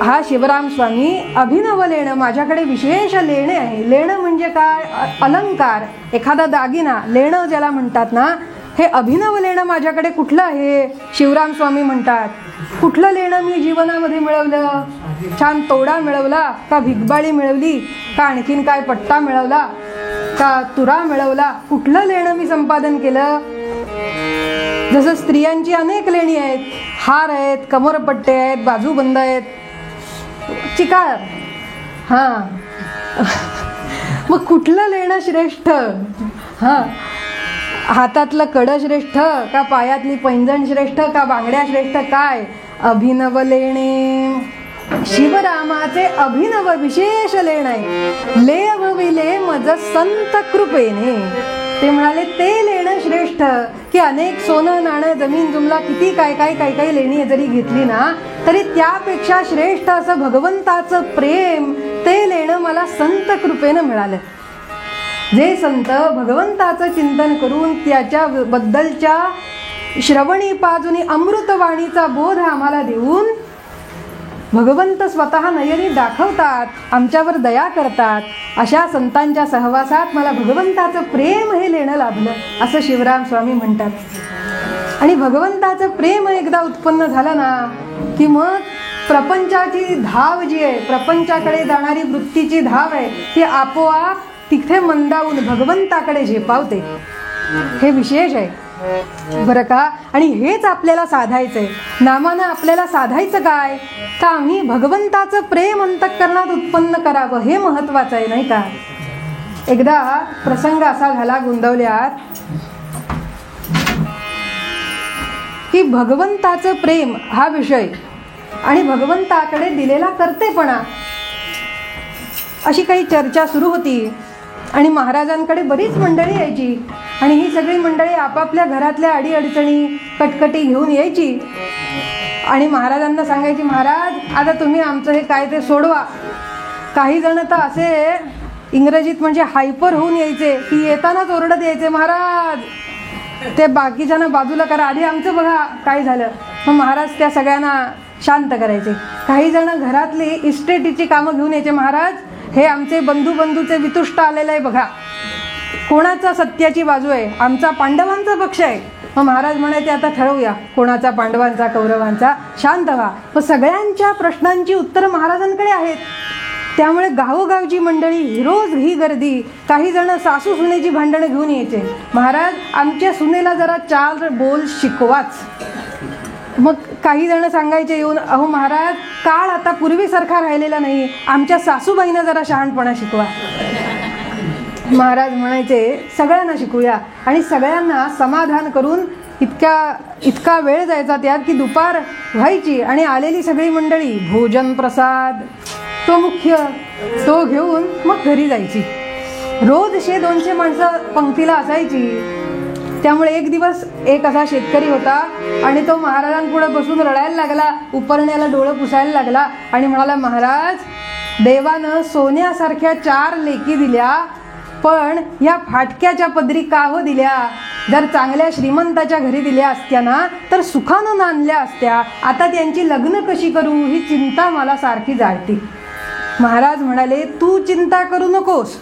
हा शिवराम स्वामी अभिनव लेणं, माझ्याकडे विशेष लेणे आहे. लेणं म्हणजे काय? अलंकार, एखादा दागिना, लेणं ज्याला म्हणतात ना, हे अभिनव लेणं माझ्याकडे कुठलं आहे? शिवराम स्वामी म्हणतात, कुठलं लेणं मी जीवनामध्ये मिळवलं? छान तोडा मिळवला का भिगबाळी मिळवली का आणखीन काय पट्टा मिळवला का तुरा मिळवला? कुठलं लेणं मी संपादन केलं? जसं स्त्रियांची अनेक लेणी आहेत, हार आहेत, कमरपट्टे आहेत, बाजूबंद आहेत, चिकार. हां मग कुठलं लेणं श्रेष्ठ? हां, हातातलं कडं श्रेष्ठ का पायातली पैंजण श्रेष्ठ का बांगड्या श्रेष्ठ? काय? अभिनव लेणे. शिवरामाचे अभिनव विशेष लेण आहे. लेवविले मज संत कृपेने. ते म्हणाले ते लेणं श्रेष्ठ, की अनेक सोनं नाणं जमीन जुमला किती काय काय काय काय लेणी जरी घेतली ना तरी त्यापेक्षा श्रेष्ठ असं भगवंताचं प्रेम, ते लेणं मला संत कृपेनं मिळालं. जे संत भगवंताचं चिंतन करून त्याच्याबद्दलच्या श्रवणी पाजुनी अमृतवाणीचा बोध आम्हाला देऊन भगवंत स्वतः नयनी दाखवतात, आमच्यावर दया करतात, अशा संतांच्या सहवासात मला भगवंताचं प्रेम हे लेणं लाभलं, असं शिवराम स्वामी म्हणतात. आणि भगवंताचं प्रेम एकदा उत्पन्न झालं ना की मग प्रपंचाची धाव जी आहे, प्रपंचाकडे जाणारी वृत्तीची धाव आहे, ती आपोआप तिथे मंदावून भगवंताकडे झेपावते. हे विशेष आहे बरं का. आणि हेच आपल्याला साधायचंय. नामानं आपल्याला साधायचं काय? तर आम्ही भगवंताचं प्रेम अंतःकरणात उत्पन्न करावं, हे महत्वाचं आहे, नाही का. एकदा प्रसंग असा झाला गोंदवल्यात की भगवंताचं प्रेम हा विषय आणि भगवंताकडे दिलेला कर्तेपणा अशी काही चर्चा सुरू होती. आणि महाराजांकडे बरीच मंडळी यायची आणि ही सगळी मंडळी आपापल्या घरातल्या अडीअडचणी कटकटी घेऊन यायची आणि महाराजांना सांगायची, महाराज आता तुम्ही आमचं हे काय ते सोडवा. काही जण तर असे इंग्रजीत म्हणजे हायपर होऊन यायचे की येतानाच ओरडत यायचे, महाराज ते बाकीच्यांना बाजूला करा, आधी आमचं बघा काय झालं. मग महाराज त्या सगळ्यांना शांत करायचे. काही जण घरातली इस्टेटीची कामं घेऊन यायचे, महाराज हे आमचे बंधूचे वितुष्ट आलेलं आहे बघा, कोणाचा सत्याची बाजू आहे, आमचा पांडवांचा पक्ष आहे. मग महाराज म्हणायचे, आता ठरवूया कोणाचा, पांडवांचा कौरवांचा, शांत व्हा. मग सगळ्यांच्या प्रश्नांची उत्तरं महाराजांकडे आहेत. त्यामुळे गावोगावची मंडळी रोज ही गर्दी. काही जण सासू सुनेची भांडणं घेऊन यायचे, महाराज आमच्या सुनेला जरा 4 बोल शिकवाच. मग काही जण सांगायचे येऊन, अहो महाराज काळ आता पूर्वीसारखा राहिलेला नाही, आमच्या सासूबाईंना जरा शहाणपणा शिकवा. महाराज म्हणायचे सगळ्यांना शिकूया आणि सगळ्यांना समाधान करून इतका वेळ जायचा त्यात की दुपार व्हायची आणि आलेली सगळी मंडळी भोजन प्रसाद तो मुख्य तो घेऊन मग घरी जायची. रोज 100-200 माणसं पंक्तीला असायची. त्यामुळे एक दिवस एक असा शेतकरी होता आणि तो महाराजांपुढे बसून रडायला लागला, उपरण्याला डोळं पुसायला लागला आणि म्हणाला, महाराज देवानं सोन्यासारख्या 4 लेकी दिल्या, पण या फाटक्याच्या पदरी का हो दिल्या? जर चांगल्या श्रीमंताच्या घरी दिल्या असत्या ना तर सुखानं नांदल्या असत्या. आता त्यांची लग्न कशी करू ही चिंता मला सारखी जाळते. महाराज म्हणाले, तू चिंता करू नकोस,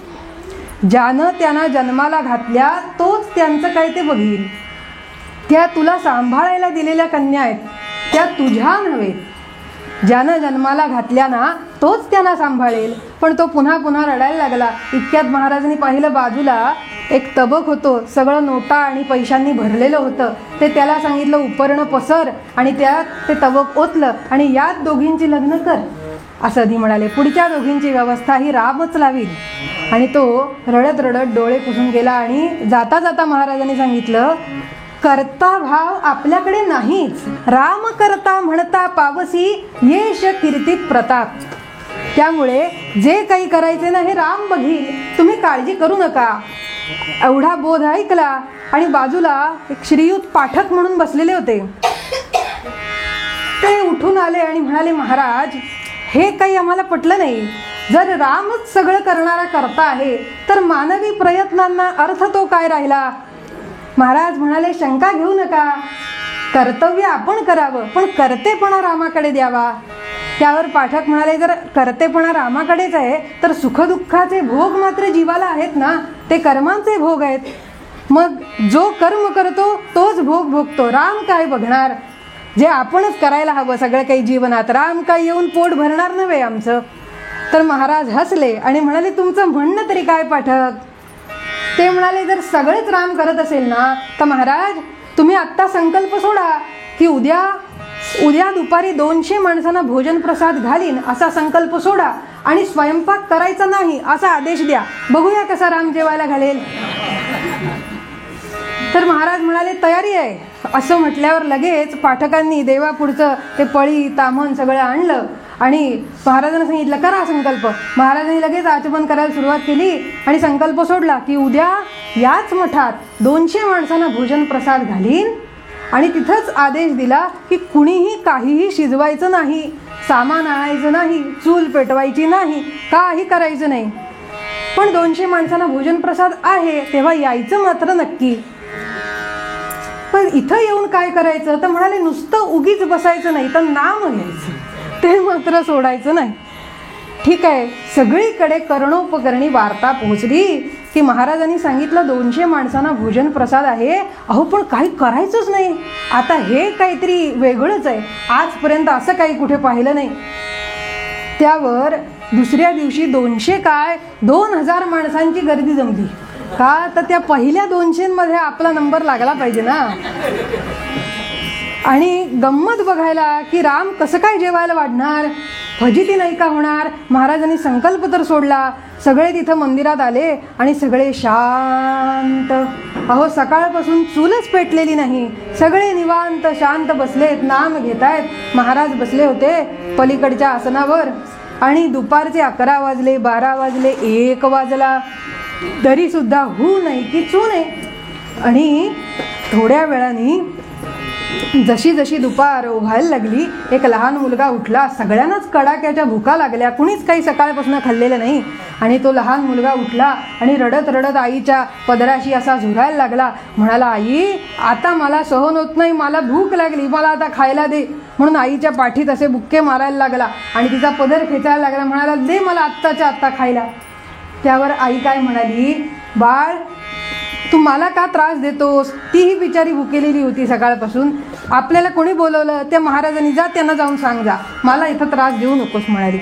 ज्यानं त्यांना जन्माला घातल्या तोच त्यांचं काय ते बघील. त्या तुला सांभाळायला दिलेल्या कन्या आहेत, त्या तुझ्या नव्हे. ज्यानं जन्माला घातल्या ना तोच त्यांना सांभाळेल. पण तो पुन्हा रडायला लागला. इतक्यात महाराजांनी पाहिलं, बाजूला एक तबक होतं, सगळं नोटा आणि पैशांनी भरलेलं होतं. ते त्याला सांगितलं, उपरणं पसर आणि त्यात ते तबक ओतलं आणि यात दोघींची लग्न कर असं आधी म्हणाले. पुढच्या दोघींची व्यवस्था ही रामच लावील. आणि तो रडत डोळे पुसून गेला आणि जाता जाता महाराजांनी सांगितलं, करता भाव आपल्याकडे नाहीच, राम करता म्हणता पावसी येश कीर्तीत प्रताप. त्यामुळे जे काही करायचे ना हे राम बघील, तुम्ही काळजी करू नका. एवढा बोध ऐकला आणि बाजूला एक श्रीयुत पाठक म्हणून बसलेले होते. ते उठून आले आणि म्हणाले, महाराज हे काही आम्हाला पटलं नाही. जर रामच सगळं करणारा करता आहे तर मानवी प्रयत्नांना अर्थ तो काय राहिला? महाराज म्हणाले, शंका घेऊ नका, कर्तव्य आपण करावं पण कर्तेपणा रामाकडे द्यावा. त्यावर पाठक म्हणाले, जर कर्तेपणा रामाकडेच आहे तर सुखदुःखाचे भोग मात्र जीवाला आहेत ना, ते कर्मांचे भोग आहेत. मग जो कर्म करतो तोच भोग भोगतो. राम काय बघणार? जे आपणच करायला हवं सगळं काही जीवनात. राम काय येऊन पोट भरणार नव्हे आमचं. तर महाराज हसले आणि म्हणाले, तुमचं म्हणणं तरी काय पाठक? ते म्हणाले, जर सगळेच राम करत असेल ना तर महाराज तुम्ही आत्ता संकल्प सोडा की उद्या दुपारी 200 माणसांना भोजन प्रसाद घालीन असा संकल्प सोडा आणि स्वयंपाक करायचा नाही असा आदेश द्या, बघूया कसा राम जेवायला घालेल. तर महाराज म्हणाले, तयारी आहे. असं म्हटल्यावर लगेच पाठकांनी देवापुढचं ते पळी ताम्हण सगळं आणलं आणि महाराजांना सांगितलं, करा संकल्प. महाराजांनी लगेच आचमन करायला सुरुवात केली आणि संकल्प सोडला की उद्या याच मठात 200 माणसांना भोजन प्रसाद घालीन. आणि तिथंच आदेश दिला की कुणीही काहीही शिजवायचं नाही, सामान आणायचं नाही, चूल पेटवायची नाही, काही करायचं नाही. पण 200 माणसांना भोजन प्रसाद आहे तेव्हा यायचं मात्र नक्की. पण इथं येऊन काय करायचं? तर म्हणाले, नुसतं उगीच बसायचं नाही तर नाम घ्यायचं, ते मात्र सोडायचं नाही. ठीक आहे, सगळीकडे कर्णोपकरणी वार्ता पोहोचली की महाराजांनी सांगितलं 200 माणसांना भोजन प्रसाद आहे. अहो पण काही करायचंच नाही. आता हे काहीतरी वेगळंच आहे, आजपर्यंत असं काही कुठे पाहिलं नाही. त्यावर दुसऱ्या दिवशी 200 काय 2000 माणसांची गर्दी जमली. का तर त्या पहिल्या 200 आपला नंबर लागला पाहिजे ना. आणि गंमत बघायला की राम कसं काय जेवायला वाढणार, फजिती नाही का होणार. महाराजांनी संकल्प तर सोडला. सगळे तिथं मंदिरात आले आणि सगळे शांत. अहो सकाळपासून चूलच पेटलेली नाही, सगळे निवांत शांत बसलेत, नाम घेतायत. महाराज बसले होते पलीकडच्या आसनावर आणि दुपारचे 11 वाजले, 12 वाजले, 1 वाजला. तरी सुद्धा हू नाही की चू नाही. आणि थोड्या वेळाने जशी जशी दुपार व्हायला लागली, एक लहान मुलगा उठला. सगळ्यांनाच कडाक्याच्या भुका लागल्या, कुणीच काही सकाळपासून खाल्लेलं नाही. आणि तो लहान मुलगा उठला आणि रडत रडत आईच्या पदराशी असा झुरायला लागला. म्हणाला, आई आता मला सहन होत नाही, मला भूक लागली, मला आता खायला दे. म्हणून आईच्या पाठीत असे बुक्के मारायला लागला आणि तिचा पदर खेचायला लागला. म्हणाला, दे मला आत्ताच्या आत्ता खायला. त्यावर आई काय म्हणाली, बाळ तू मला का त्रास देतोस? तीही बिचारी भुकेलेली होती सकाळपासून. आपल्याला कोणी बोलवलं? त्या महाराजांनी, जा त्यांना जाऊन सांग, जा, मला इथं त्रास देऊ नकोस म्हणाली.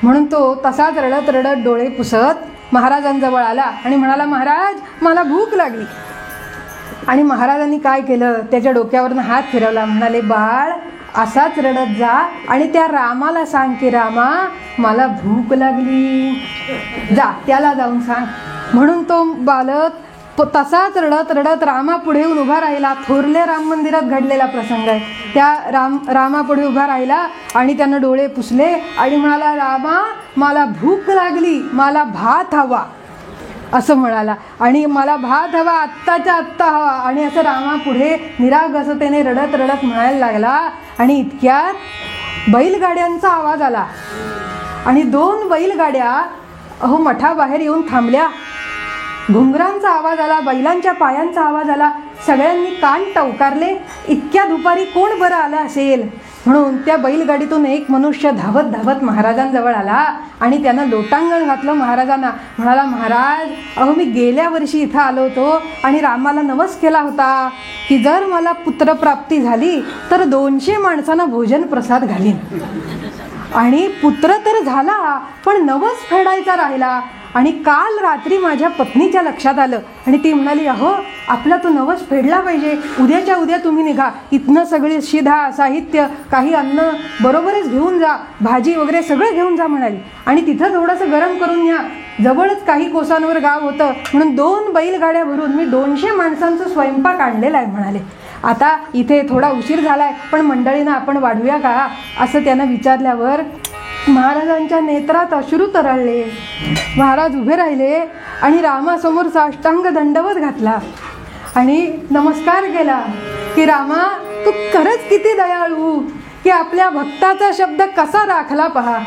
म्हणून तो तसाच रडत रडत डोळे पुसत महाराजांजवळ आला आणि म्हणाला, महाराज मला भूक लागली. आणि महाराजांनी काय केलं, त्याच्या डोक्यावरनं हात फिरवला. म्हणाले, बाळ असाच रडत जा आणि त्या रामाला सांग की रामा मला भूक लागली, जा त्याला जाऊन सांग. म्हणून तो बालक तसाच रडत रडत रामापुढे येऊन उभा राहिला. थोरल्या राम मंदिरात घडलेला प्रसंग आहे. त्या रामापुढे उभा राहिला आणि त्यानं डोळे पुसले आणि म्हणाला, रामा मला भूक लागली, मला भात हवा, असं म्हणाला. आणि मला भात हवा, आत्ताच्या आत्ता हवा. आणि असं रामापुढे निरागसतेने रडत रडत म्हणायला लागला. आणि इतक्यात बैलगाड्यांचा आवाज आला आणि 2 बैलगाड्या मठाबाहेर येऊन थांबल्या. घुंगरांचा आवाज आला, बैलांच्या पायांचा आवाज आला. सगळ्यांनी कान टवकारले. इतक्या दुपारी कोण बरं आलं असेल म्हणून त्या बैलगाडीतून एक मनुष्य धावत धावत महाराजांजवळ आला आणि त्यानं लोटांगण घातलं महाराजांना. म्हणाला, महाराज मी गेल्या वर्षी इथं आलो होतो आणि रामाला नवस केला होता की जर मला पुत्रप्राप्ती झाली तर 200 माणसांना भोजन प्रसाद घालीन. आणि पुत्र तर झाला पण नवस फेडायचा राहिला. आणि काल रात्री माझ्या पत्नीच्या लक्षात आलं आणि ती म्हणाली, आपला तो नवस फेडला पाहिजे, उद्याच्या उद्या तुम्ही निघा, इथनं सगळे शिधा साहित्य काही अन्न बरोबरच घेऊन जा, भाजी वगैरे सगळं घेऊन जा म्हणाली. आणि तिथं थोडंसं गरम करून या, जवळच काही कोसांवर गाव होतं म्हणून 2 बैलगाड्या भरून मी 200 माणसांचं स्वयंपाक आणलेला आहे म्हणाले. आता इथे थोडा उशीर झालाय पण मंडळीनं आपण वाढूया का, असं त्यानं विचारल्यावर महाराजांच्या नेत्रात अश्रू तरळले. महाराज उभे राहिले आणि रामासमोर साष्टांग दंडवत घातला आणि नमस्कार केला की रामा तू खरंच किती दयाळू की आपल्या भक्ताचा शब्द कसा राखला पहा.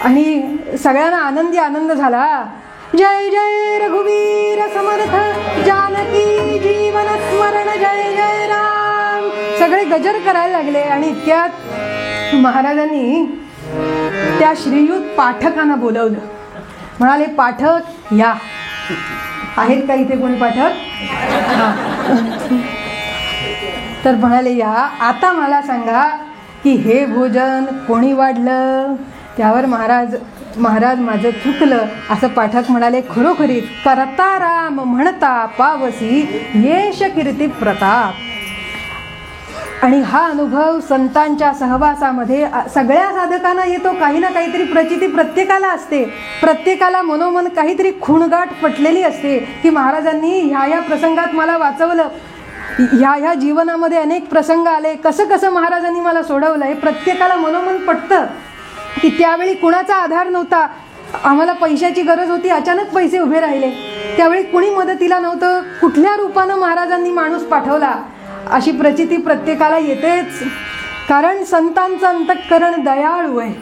आणि सगळ्यांना आनंदी आनंद झाला. जय जय रघुवीर समर्थ जानकी जीवन स्मरण जय जय राम, सगळे गजर करायला लागले. आणि इतक्यात महाराजांनी त्या श्रीयुत पाठकांना बोलवलं. म्हणाले, पाठक या. आहेत का इथे कोणी पाठक? तर म्हणाले, या. आता मला सांगा की हे भोजन कोणी वाढलं? त्यावर महाराज माझं चुकलं असं पाठक म्हणाले, खरोखरीच करता राम म्हणता पावसी येश कीर्ती प्रताप. आणि हा अनुभव संतांच्या सहवासामध्ये सगळ्या साधकांना येतो. काही ना काहीतरी प्रचिती प्रत्येकाला असते. प्रत्येकाला मनोमन काहीतरी खूणगाठ पटलेली असते की महाराजांनी ह्या प्रसंगात मला वाचवलं, ह्या जीवनामध्ये अनेक प्रसंग आले, कसं कसं महाराजांनी मला सोडवलं. हे प्रत्येकाला मनोमन पटतं की त्यावेळी कुणाचा आधार नव्हता, आम्हाला पैशाची गरज होती, अचानक पैसे उभे राहिले, त्यावेळी कुणी मदतीला नव्हतं, कुठल्या रूपानं महाराजांनी माणूस पाठवला, अशी प्रचिती प्रत्येकाला येतेच. कारण संतांचं अंतःकरण दयाळू आहे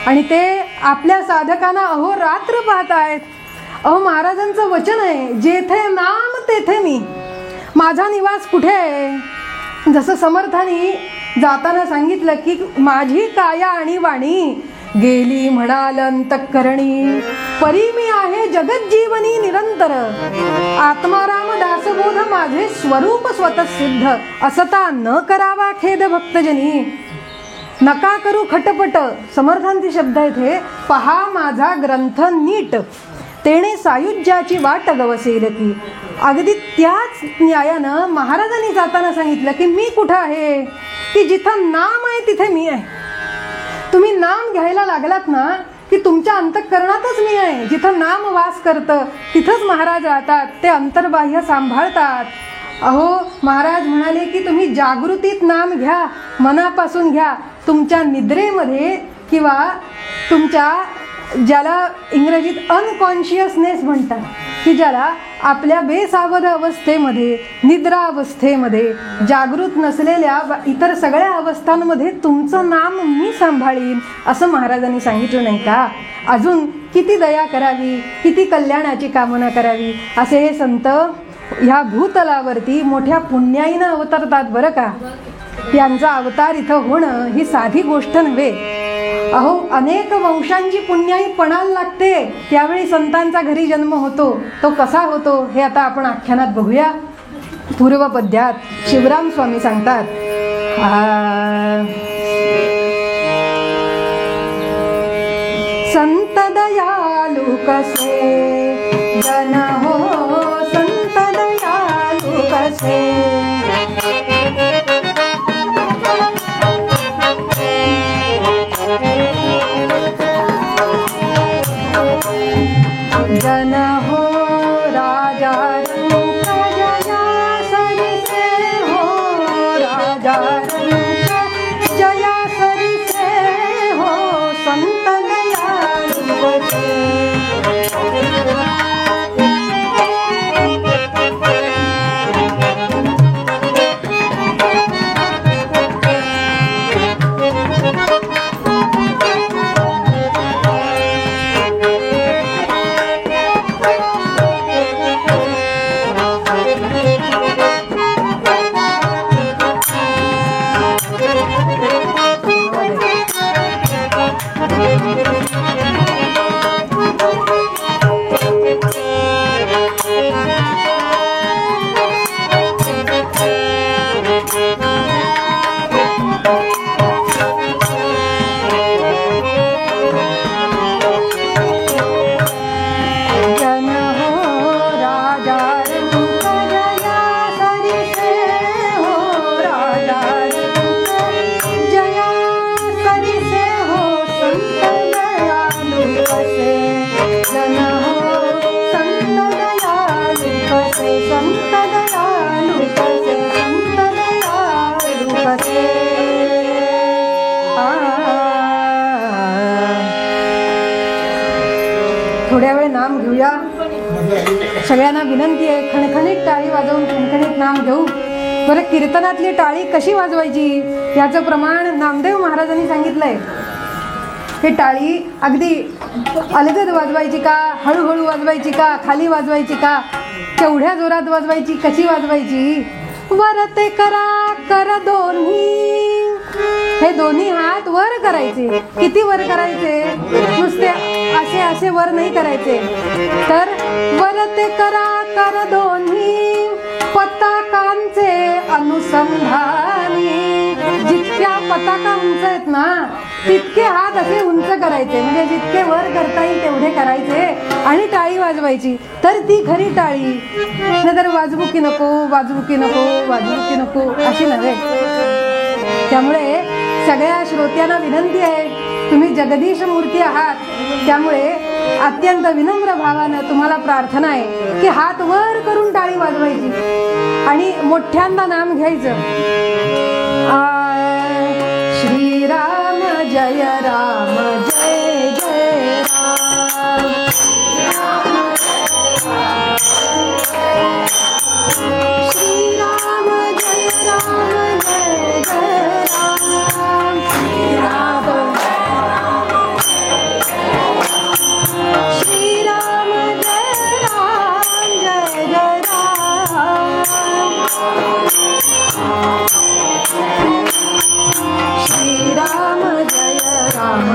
आणि ते आपल्या साधकांना अहोरात्र पाहत आहेत. महाराजांचं वचन आहे, जेथे नाम तेथे मी, माझा निवास कुठे आहे. जसं समर्थांनी जाताना सांगितलं की माझी काया आणि वाणी गेली म्हणाल अंतःकरणी, परी मी आहे जगज्जीवनी निरंतर, आत्माराम दासबोध माझे स्वरूप स्वतः सिद्ध, असता न करावा खेद भक्तजनी. नका करू खटपट, समर्थांचे शब्द आहेत हे, पहा माझा ग्रंथ नीट, तेणे सायुज्याची वाट गवसेल की. अगदी त्याच न्यायानं महाराजांनी जाताना सांगितलं की मी कुठं आहे, की जिथं नाम आहे तिथे मी आहे. तुम्ही नाम घ्यायला लागलात ना की तुमच्या अंतःकरणातच मी आहे. जिथं नाम वास करतं तिथंच महाराज राहतात, ते अंतर्बाह्य सांभाळतात. महाराज म्हणाले की तुम्ही जागृतीत नाम घ्या, मनापासून घ्या. तुमच्या निद्रेमध्ये किंवा तुमच्या ज्याला इंग्रजीत अनकॉन्शियसनेस म्हणतात, की ज्याला आपल्या बेसावध अवस्थेमध्ये, निद्रा अवस्थेमध्ये, जागृत नसलेल्या इतर सगळ्या अवस्थांमध्ये तुमचं नाम मी सांभाळीन असं महाराजांनी सांगितलं नाही का? अजून किती दया करावी, किती कल्याणाची कामना करावी. असे हे संत ह्या भूतलावरती मोठ्या पुण्याईनं अवतरतात बरं का. यांचा अवतार इथं होणं ही साधी गोष्ट नव्हे. अहो, अनेक वंशांची पुण्याई पणाला लागते, त्यावेळी संतांचा घरी जन्म होतो. तो कसा होतो हे आता आपण आख्यानात बघूया. पूर्वपद्यात शिवराम स्वामी सांगतात, संत दयालु कसे जन हो, संत दयालु कसे. जन हो राजा रंक जया सरिसे हो, राजा रंक जया सरिसे हो, संत दयालु कसे. थोड्या वेळ नाम घेऊया. सगळ्यांना विनंती आहे, खणखणीत टाळी वाजवून खणखणीत नाम घेऊ. बरं, कीर्तनातली टाळी कशी वाजवायची याचं प्रमाण नामदेव महाराजांनी सांगितलंय. हे टाळी अगदी अलगद वाजवायची का, हळूहळू वाजवायची का, खाली वाजवायची का, केवढ्या जोरात वाजवायची, कशी वाजवायची. वरते करा कर दोन्ही, हे दोन्ही हात वर करायचे. किती वर करायचे? नुसते असे असे वर नाही करायचे. तर वरते करा कर दोन्ही, पताकांचे अनुसंधानी. जितक्या पताका उंच आहेत ना तितके हात असे उंच करायचे, म्हणजे जितके वर करता येईल तेवढे करायचे आणि टाळी वाजवायची. तर ती खरी टाळी. नाहीतर वाजवू की नको, वाजवू की नको, वाजवू की नको अशी नव्हे. त्यामुळे सगळ्या श्रोत्यांना विनंती आहे, तुम्ही जगदीश मूर्ती आहात, त्यामुळे अत्यंत विनम्र भावानं तुम्हाला प्रार्थना आहे की हात वर करून टाळी वाजवायची आणि मोठ्यांदा नाम घ्यायचं. श्रीराम जय राम जय जय राम. श्रीराम जय राम जय जय राम. श्रीराम जय राम जय जय राम. श्रीराम जय राम.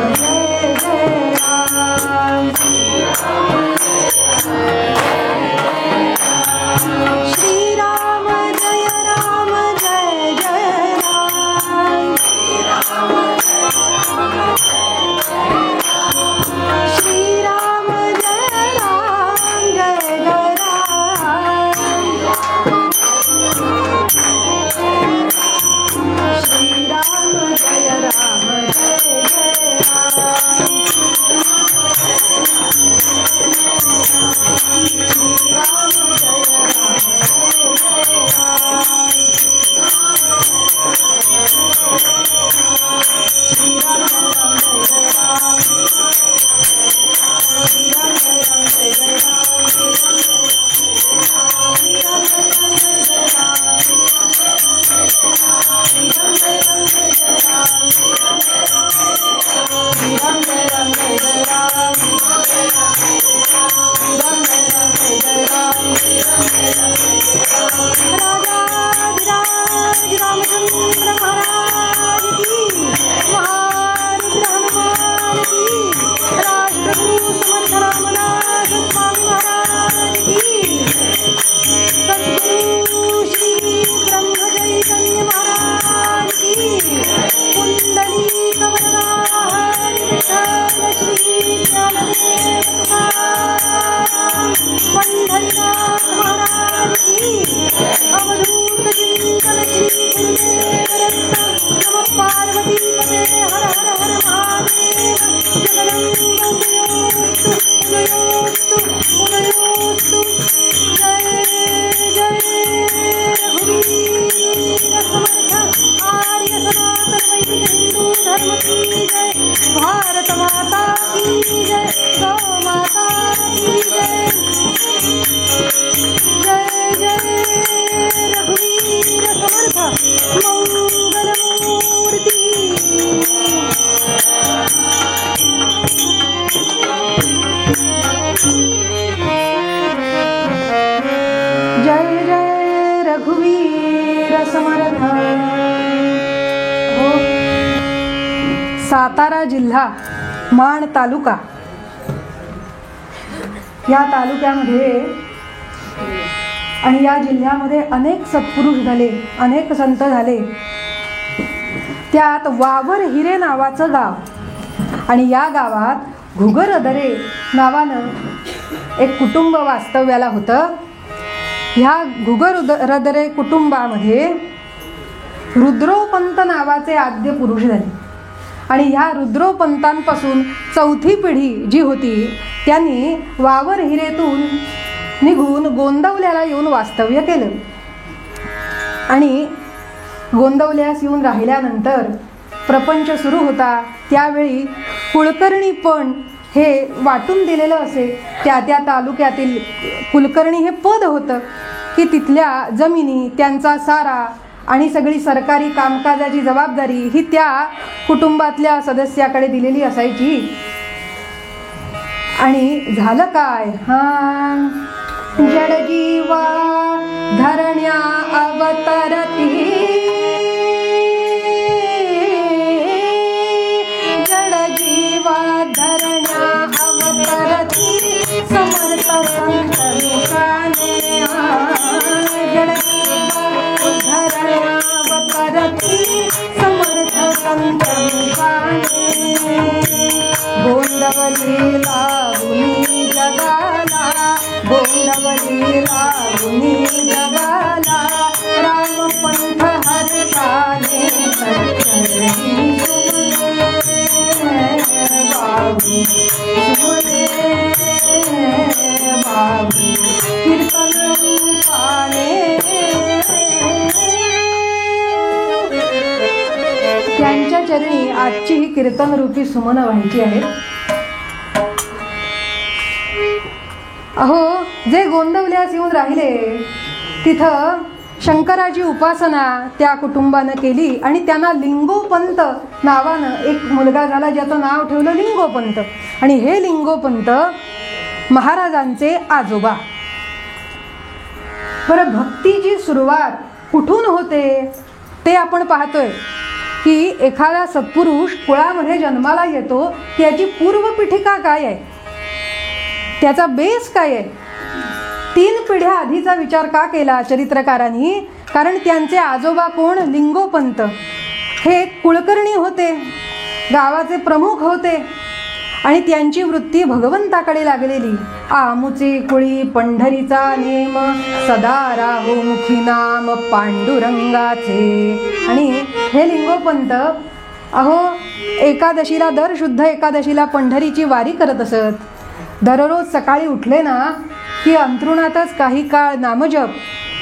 सातारा जिल्हा, माण तालुका. या तालुक्यामध्ये आणि या जिल्ह्यामध्ये अनेक सत्पुरुष झाले, अनेक संत झाले. त्यात वावर हिरे नावाचं गाव, आणि या गावात घुगरदरे नावानं एक कुटुंब वास्तव्याला होतं. ह्या घुगरदरे कुटुंबामध्ये रुद्रोपंत नावाचे आद्य पुरुष झाले, आणि ह्या रुद्रोपंतांपासून चौथी पिढी जी होती त्यांनी वावर हिरेतून निघून गोंदवल्याला येऊन वास्तव्य केलं. आणि गोंदवल्यास येऊन राहिल्यानंतर प्रपंच सुरू होता. त्यावेळी कुलकर्णी पण हे वाटून दिलेलं असे. त्या त्या तालुक्यातील कुलकर्णी हे पद होतं की तिथल्या जमिनी, त्यांचा सारा आणि सगळी सरकारी कामकाजाची जबाबदारी ही त्या कुटुंबातल्या सदस्याकडे दिलेली असायची. आणि झालं काय, जडजीवा धरण्या अवतरती, जडजीवा धरण्या अवतरती, समर्थ संत लोकाने, जडजीवा धरण्या अवतरती, समर्थ संत लोकाने, गोंदवली लागुनी जगाला, गोंदवली लागुनी जगाला, रामपंथ हर्षाने सच्चरणी बाबू, बाबू कीर्तन रूपाने. त्यांच्या चरणी आजची ही कीर्तन रूपी सुमन व्हायची आहे. अहो, जे गोंदवल्यास येऊन राहिले तिथं शंकराची उपासना त्या कुटुंबानं केली, आणि त्यांना लिंगोपंत नावानं एक मुलगा झाला ज्याचं नाव ठेवलं लिंगोपंत. आणि हे लिंगोपंत महाराजांचे आजोबा. बरं, भक्तीची सुरुवात कुठून होते ते आपण पाहतोय की एखादा सत्पुरुष कुळामध्ये जन्माला येतो, त्याची पूर्वपीठिका काय आहे, त्याचा बेस काय आहे. 3 पिढ्या आधीचा विचार का केला चरित्रकारांनी, कारण त्यांचे आजोबा कोण, लिंगोपंत हे कुलकर्णी होते, गावाचे प्रमुख होते, आणि त्यांची वृत्ती भगवंताकडे लागलेली. आमुचे कुळी पंढरीचा नेम, सदा राहो मुखी नाम पांडुरंगाचे. आणि हे लिंगोपंत अहो एकादशीला, दर शुद्ध एकादशीला पंढरीची वारी करत असत. दररोज सकाळी उठले ना की अंथरुणातच काही काळ नामजप,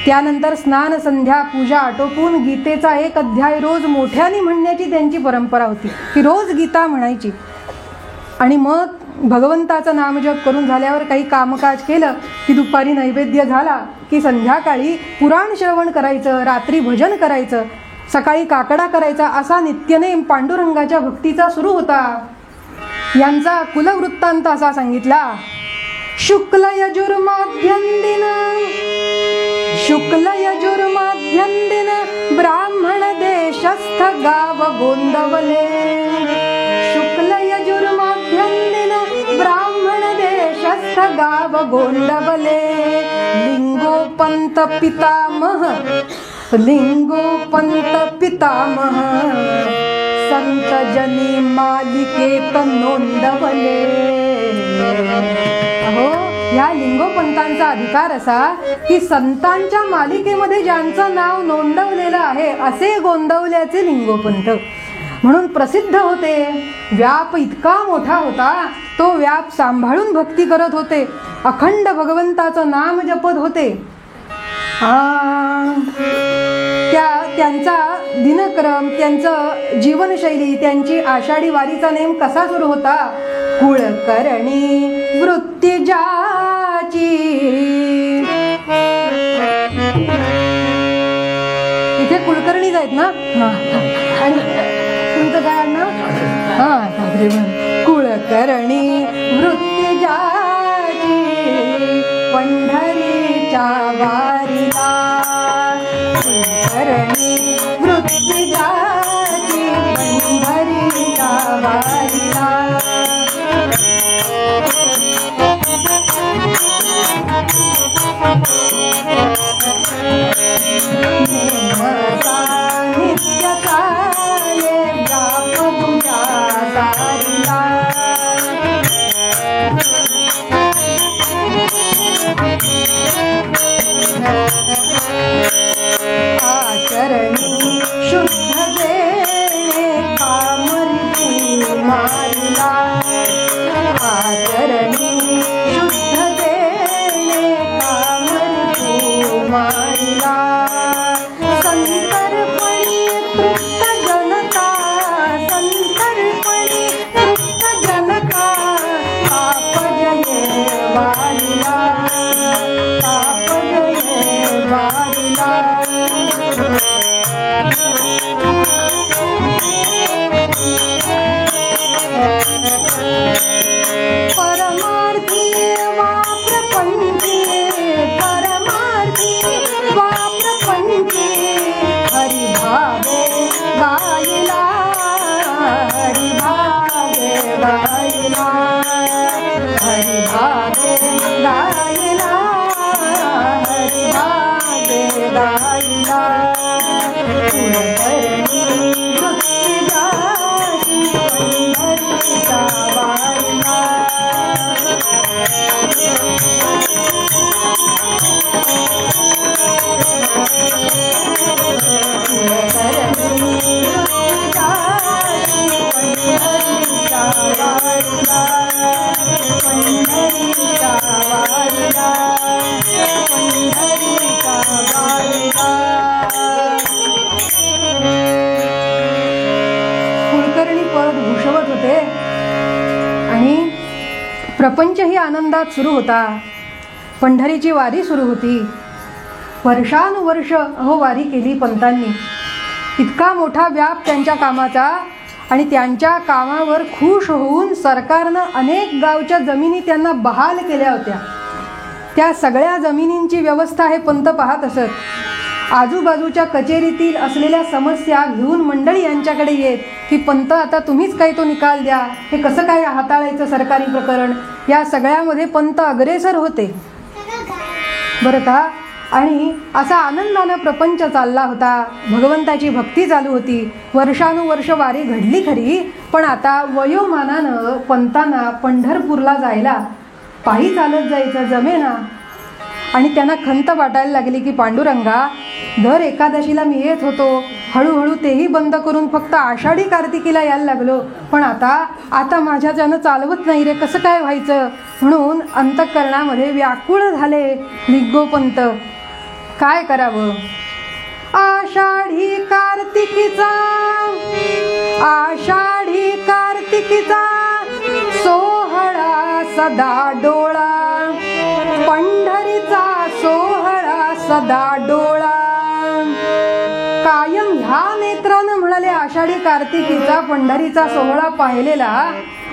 त्यानंतर स्नान संध्या पूजा आटोपून गीतेचा एक अध्याय रोज मोठ्याने म्हणण्याची त्यांची परंपरा होती. की रोज गीता म्हणायची, आणि मग भगवंताचं नामजप करून झाल्यावर काही कामकाज केलं की दुपारी नैवेद्य झाला की संध्याकाळी पुराण श्रवण करायचं, रात्री भजन करायचं, सकाळी काकडा करायचा, असा नित्यनेम पांडुरंगाच्या भक्तीचा सुरू होता. यांचा कुलवृत्तांत असा सांगितला. शुक्ल यजुर्माध्यं दिन, शुक्ल यजुर्माध्यं दिन, ब्राह्मण देशस्थ गाव गोंदवले. शुक्ल यजुर्माध्यं दिन, ब्राह्मण देशस्थ गाव गोंदवले. लिंगोपंत पितामह, लिंगोपंत पितामह, संत जनी मालिकेत नोंदवले. अहो, या लिंगोपंतांचा अधिकार असा की संतांच्या मालिकेमध्ये ज्यांचं नाव नोंदवलेलं आहे असे गोंदवल्याचे लिंगोपंत म्हणून प्रसिद्ध होते. व्याप इतका मोठा होता, तो व्याप सांभाळून भक्ती करत होते, अखंड भगवंताचं नाम जपत होते. त्यांचा दिनक्रम, त्यांचं जीवनशैली, त्यांची आषाढी वारीचा नेम कसा सुरू होता. कुळकर्णी वृत्ती ज्याची, इथे कुलकर्णी आहेत ना, आणि तुमचं काय ना, कुळकर्णी वृत्ती ज्याची, पंढरीच्या वारीला. कुळकर्णी वृत्ती ज्याची, पंढरीच्या वारिला नित्यता ये व्याप तुझ्या दारिला आचरणी शुद्धते कामरी मारिला आचरणी शुद्धते कामरी मारिला संतर्पणी तृप्त जनता संतर्पणी तृप्त जनता पाप जये वारिला पाप जये वारिला परमार्थी वा प्रपंची परमार्थी वा प्रपंची हरिभावे गायला हरिभावे गायला हरिभावे गायला हरिभावे गायला कुलकर्णी वृत्तिदासी पंढरीचा वारिला कुलकर्णी परत घुसवत होते आणि प्रपंचही आनंदात सुरू होता. पंढरीची वारी सुरू होती. वर्षानुवर्ष वारी केली पंतांनी. इतका मोठा व्याप त्यांच्या कामाचा आणि त्यांच्या कामावर खुश होऊन सरकारनं अनेक गावच्या जमिनी त्यांना बहाल केल्या होत्या. त्या सगळ्या जमिनींची व्यवस्था हे पंत पाहत असत. आजूबाजूच्या कचेरीतील असलेल्या समस्या घेऊन मंडळी यांच्याकडे येत की पंत आता तुम्हीच काही तो निकाल द्या, हे कसं काय हाताळायचं सरकारी प्रकरण. या सगळ्यामध्ये पंत अग्रेसर होते बरं का. आणि असा आनंदानं प्रपंच चालला होता. भगवंताची भक्ती चालू होती. वर्षानुवर्ष वारी घडली खरी, पण आता वयोमानानं पंतांना पंढरपूरला जायला पायी चालत जायचं जमेना. आणि त्यांना खंत वाटायला लागली की पांडुरंगा, दर एकादशीला मी येत होतो, हळूहळू तेही बंद करून फक्त आषाढी कार्तिकीला यायला लागलो, पण आता माझ्याच्यानं चालवत नाही रे, कसं काय व्हायचं. म्हणून अंतःकरणामध्ये व्याकुळ झाले लिंगोपंत. काय करावं. आषाढी कार्तिकीचा सोहळा सदा डोळा, पंढरीचा सोहळा सदा डोळा. कायम ह्या नेत्रानं म्हणाले आषाढी कार्तिकीचा पंढरीचा सोहळा पाहिलेला,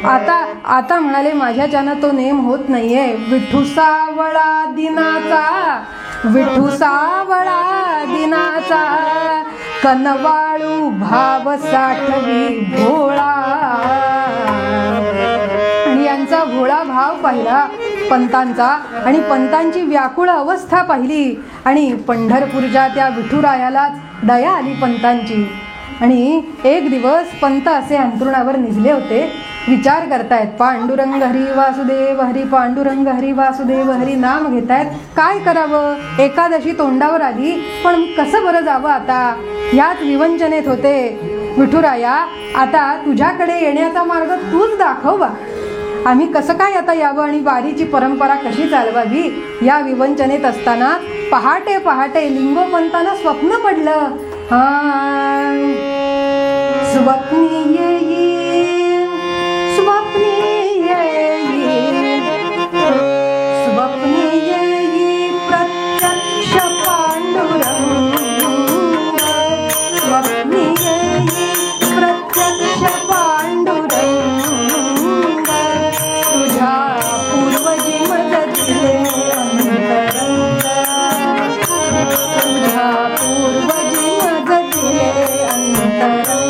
आता म्हणाले माझ्याच्यानं तो नेम होत नाहीये. विठू सावळा दिनाचा कनवाळू भाव साठवी भोळा. आणि यांचा भोळा भाव पाहिला पंतांचा आणि पंतांची व्याकुळ अवस्था पाहिली आणि पंढरपूरच्या त्या विठुरायालाच दया आली पंतांची. आणि एक दिवस पंत असे अंथरुणावर निजले होते. विचार करतायत, पांडुरंग हरी वासुदेव हरी, पांडुरंग हरी वासुदेव हरी नाम घेतायत. काय करावं. एकादशी तोंडावर आली, पण कसं बरं जावं आता. यात विवंचनेत होते. विठुराया, आता तुझ्याकडे येण्याचा मार्ग तूच दाखव बा. आम्ही कसं काय आता यावं आणि वारीची परंपरा कशी चालवावी. या विवंचनेत असताना पहाटे लिंगोपंतांना स्वप्न पडलं. स्वप्नी येई प्रत्यक्ष पांडुरंग, स्वप्नी येई प्रत्यक्ष पांडुरंग, तुझ्या पूर्वजी मदतीले अंतरंग, तुझ्या पूर्वजी मदतीले अंतरंग.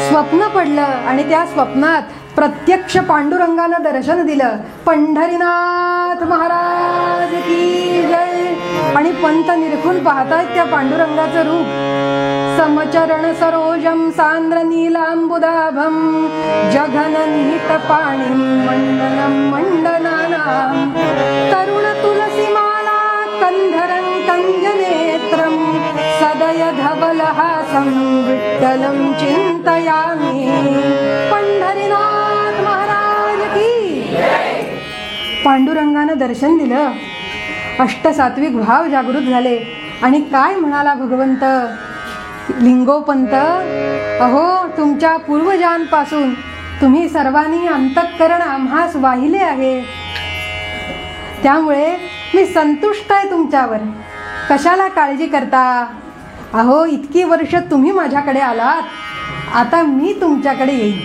स्वप्न पडलं आणि त्या स्वप्नात प्रत्यक्ष पांडुरंगानं दर्शन दिलं. पंढरीनाथ महाराज की जय. आणि पंत निरखून पाहतायत त्या पांडुरंगाचं रूप. समचरण सरोजम सांद्र नीलांबुदाभम जघननिहित पाणिं मंडनं मंडनानां तरुण तुलसीमाला कंधरं कंजनेत्रं सदय धवलहासं विठ्ठलं चिंतयामि. पंढरीनाथ महाराज की. पांडुरंगानं दर्शन दिलं. अष्टसात्विक भाव जागृत झाले. आणि काय म्हणाला भगवंत लिंगोपंत, अहो तुमच्या पूर्वजांपासून तुम्ही सर्वांनी अंतःकरण आम्हास वाहिले आहे, त्यामुळे मी संतुष्ट आहे तुमच्यावर. कशाला काळजी करता. अहो इतकी वर्ष तुम्ही माझ्याकडे आलात, आता मी तुमच्याकडे येईन.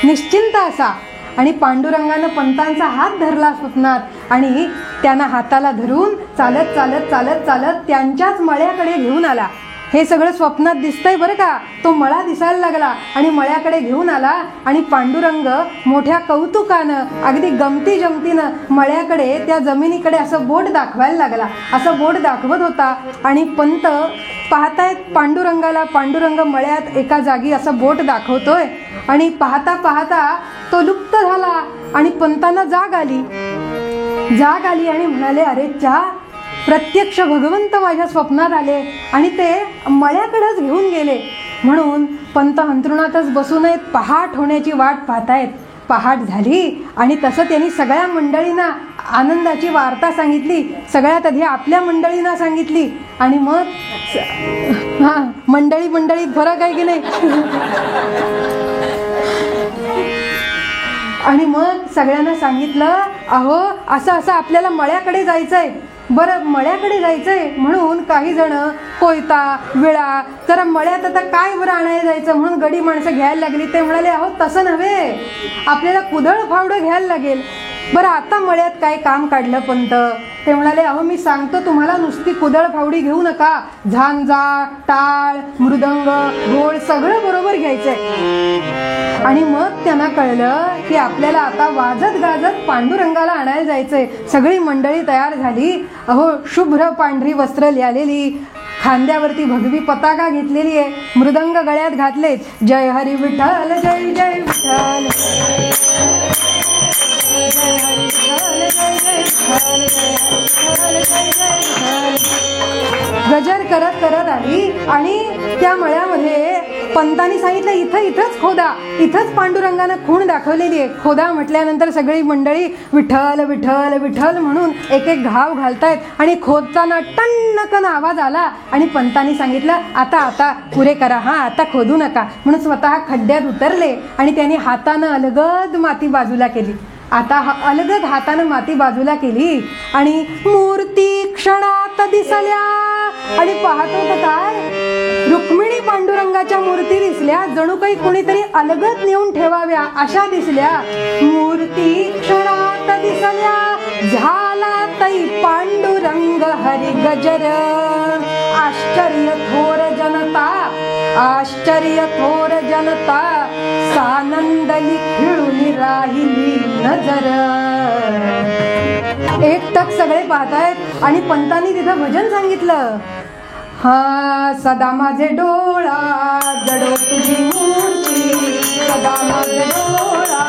निश्चिंत असा. आणि पांडुरंगानं पंतांचा हात धरला स्वप्नात आणि त्यांना हाताला धरून चालत चालत चालत चालत त्यांच्याच मळ्याकडे घेऊन आला. हे सगळं स्वप्नात दिसतंय बरं का. तो मळा दिसायला लागला आणि मळ्याकडे घेऊन आला आणि पांडुरंग मोठ्या कौतुकानं अगदी गमती जमतीनं मळ्याकडे त्या जमिनीकडे असं बोट दाखवायला लागला. असं बोट दाखवत होता आणि पंत पाहतायत पांडुरंगाला. पांडुरंग मळ्यात एका जागी असं बोट दाखवतोय आणि पाहता पाहता तो लुप्त झाला आणि पंतांना जाग आली आणि म्हणाले, अरे चा प्रत्यक्ष भगवंत माझ्या स्वप्नात आले आणि ते मळ्याकडेच घेऊन गेले. म्हणून पंत अंथरुणातच बसून आहेत, पहाट होण्याची वाट पाहतायत. पहाट झाली आणि तसं त्यांनी सगळ्या मंडळींना आनंदाची वार्ता सांगितली. सगळ्यात आधी आपल्या मंडळींना सांगितली आणि मग मंडळीत फरक आहे की नाही. आणि मग सगळ्यांना सांगितलं, अहो असं असं आपल्याला मळ्याकडे जायचंय. बरं मळ्याकडे जायचंय म्हणून काही जण कोयता विळा जरा मळ्यात आता काय बरं आणायला जायचं म्हणून गडी माणसं घ्यायला लागली. ते म्हणाले, अहो तसं नव्हे, आपल्याला कुदळ फावडं घ्यायला लागेल. बरं आता मळ्यात काय काम काढलं पंत. ते म्हणाले, अहो मी सांगतो तुम्हाला, नुसती कुदळ फावडी घेऊ नका, झांजा टाळ मृदंग ढोल सगळं बरोबर घ्यायचंय. आणि मग त्यांना कळलं की आपल्याला आता वाजत गाजत पांडुरंगाला आणायला जायचंय. सगळी मंडळी तयार झाली. अहो शुभ्र पांढरी वस्त्र लिहिलेली, खांद्यावरती भगवी पताका घेतलेली आहे, मृदंग गळ्यात घातले. जय हरी विठ्ठल जय जय विठ्ठल, गजर करत करत आली आणि त्या मळ्यामध्ये पंतांनी सांगितलं, इथंच खोदा. इथंच पांडुरंगानं खूण दाखवलेली आहे. खोदा म्हटल्यानंतर सगळी मंडळी विठ्ठल विठ्ठल विठ्ठल म्हणून एक एक घाव घालतायत आणि खोदताना टन्नकन आवाज आला आणि पंतांनी सांगितलं, आता पुरे करा, आता खोदू नका म्हणून स्वतः खड्ड्यात उतरले आणि त्यांनी हातानं अलगद माती बाजूला केली. आता अलगद हातानं माती बाजूला केली आणि मूर्ती क्षणात दिसल्या. आणि पाहतो तर काय, रुक्मिणी पांडुरंगाच्या मूर्ती दिसल्या, जणू काही कोणीतरी अलगद नेऊन ठेवाव्या अशा दिसल्या. मूर्ती क्षणात दिसल्या, झाला तै पांडुरंग हरी गजर. आश्चर्य थोर जनता सानंदली खिळून राहिली नजर. एकटक सगळे पाहतायत आणि पंतांनी तिथं भजन सांगितलं. सदा माझे डोळा जडो तुझी मूर्ती, सदा माझे डोळा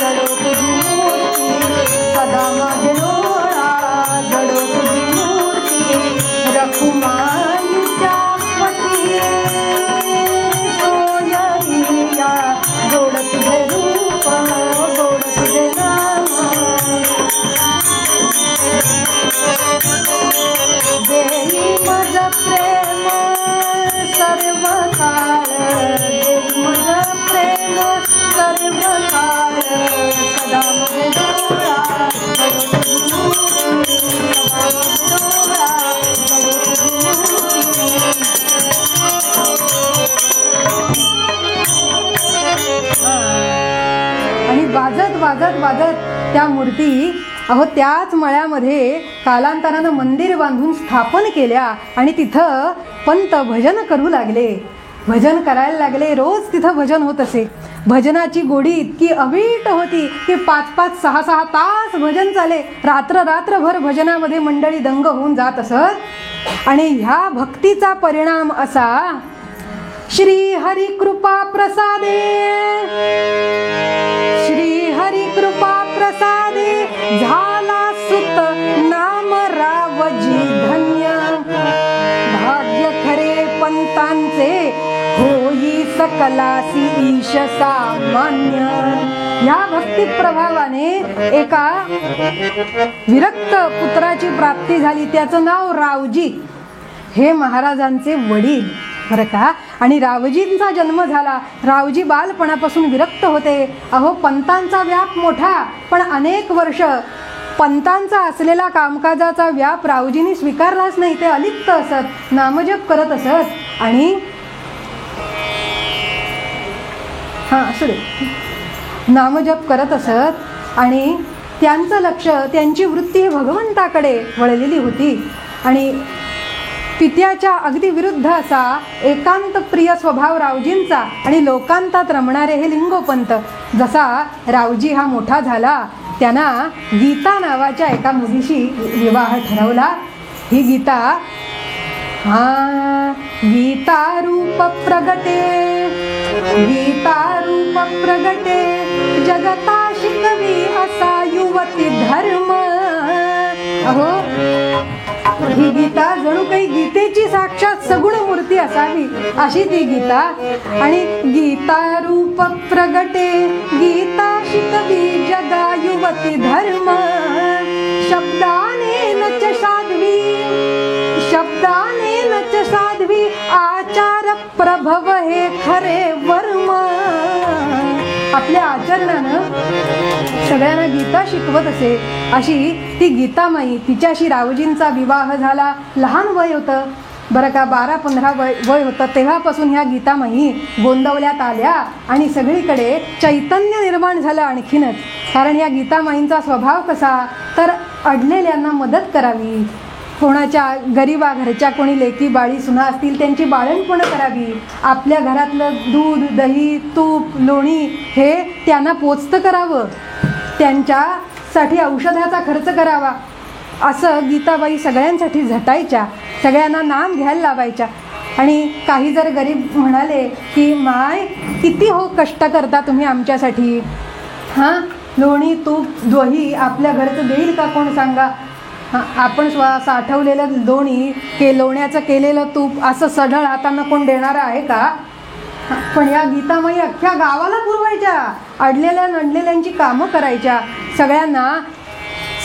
जडो तुझी मूर्ती, सदा माझे डोळा जडो तुझी मूर्ती. रखुमाईच्या पती सोयरिया, गोड तुझे रूप गोड तुझे नाम, सभामध्ये डोळा आणि वाजत वाजत वाजत त्या मूर्ती त्याच मळ्यामध्ये कालांतरानं मंदिर बांधून स्थापन केल्या आणि तिथं पंत भजन करू लागले, भजन करायला लागले. रोज तिथं भजन होत असे. भजनाची गोडी इतकी अवीट होती की 5-5, 6-6 तास भजन चाले. रात्रभर भजनामध्ये मंडळी दंग होऊन जात असत. आणि ह्या भक्तीचा परिणाम असा, श्री हरी कृपा प्रसादे, श्री हरी कृपा प्रसादे झाला सुत नाम रावजी धन्य. भाग्य खरे पंतांचे होई सकलासी ईश सामान्य. या भक्ती प्रभावाने एका विरक्त पुत्राची प्राप्ती झाली. त्याचं नाव रावजी. हे महाराजांचे वडील बरं का. आणि रावजींचा जन्म झाला. रावजी बालपणापासून विरक्त होते. पंतांचा व्याप मोठा, पण अनेक वर्ष पंतांचा असलेला कामकाजाचा व्याप रावजींनी स्वीकारलाच नाही. ते अलिप्त असत, नामजप करत असत. आणि नामजप करत असत. आणि त्यांचं लक्ष, त्यांची वृत्ती ही भगवंताकडे वळलेली होती. आणि पित्याच्या अगदी विरुद्ध असा एकांत प्रिय स्वभाव रावजींचा आणि लोकांतात रमणारे हे लिंगोपंत. जसा रावजी हा मोठा झाला, त्यांना गीता नावाच्या एका मुलीशी विवाह ठरवला. ही गीता गीता रूप प्रगटे, गीता रूप प्रगटे जगता शिकवी असा युवती धर्म. ही गीता जणू काही गीतेची साक्षात सगुण मूर्ती असावी अशी ती गीता. आणि गीता रूप प्रगटे गीता शिकवी जगा युवती धर्म. शब्दाने नच साध्वी, शब्दाने नच साध्वी आचार प्रभव हे खरे वर्म. आपल्या आचरणानं सगळ्यांना गीता शिकवत असे अशी ती गीतामाई. तिच्याशी रावजींचा विवाह झाला. लहान वय होतं बरं का, 12-15 वय होतं. तेव्हापासून ह्या गीतामाई गोंदवल्यात आल्या आणि सगळीकडे चैतन्य निर्माण झालं आणखीनच. कारण या गीतामाईंचा स्वभाव कसा, तर अडलेल्यांना मदत करावी. कोणाच्या गरिबा घरच्या कोणी लेकी बाळी सुना असतील त्यांची बाळंतपणं करावी. आपल्या घरातलं दूध, दही, तूप, लोणी हे त्यांना पोचतं करावं. त्यांच्यासाठी औषधाचा खर्च करावा. असं गीताबाई सगळ्यांसाठी झटायच्या, सगळ्यांना नाम घ्यायला लावायच्या. आणि काही जर गरीब म्हणाले की माय किती हो कष्ट करता तुम्ही आमच्यासाठी, लोणी तूप दही आपल्या घरचं देईल का कोण सांगा. आपण साठवलेलं लोणी लोण्याचं केलेलं तूप असं सढळ हातानं कोण देणारा आहे का. पण या गीतामाई अख्ख्या गावाला पुरवायच्या, अडलेल्या नडलेल्यांची कामं करायच्या, सगळ्यांना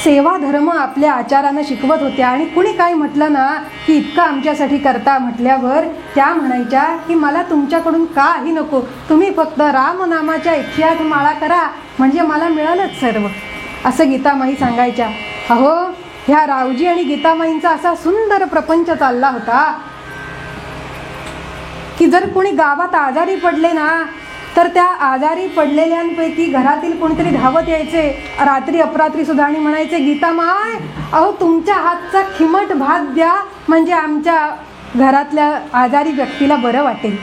सेवा धर्म आपल्या आचारानं शिकवत होत्या. आणि कुणी काय म्हटलं ना की इतकं आमच्यासाठी करता म्हटल्यावर त्या म्हणायच्या की मला तुमच्याकडून काही नको, तुम्ही फक्त रामनामाच्या 108 माळा करा म्हणजे मला मिळालंच सर्व, असं गीतामाई सांगायच्या. ह्या रावजी आणि गीतामाईंचा असा सुंदर प्रपंच चालला होता की जर कोणी गावात आजारी पडले ना तर त्या आजारी पडलेल्यांपैकी घरातील कोणीतरी धावत यायचे रात्री अपरात्री सुद्धा आणि म्हणायचे, गीतामाय तुमच्या हातचा खिमट भात द्या म्हणजे आमच्या घरातल्या आजारी व्यक्तीला बरं वाटेल.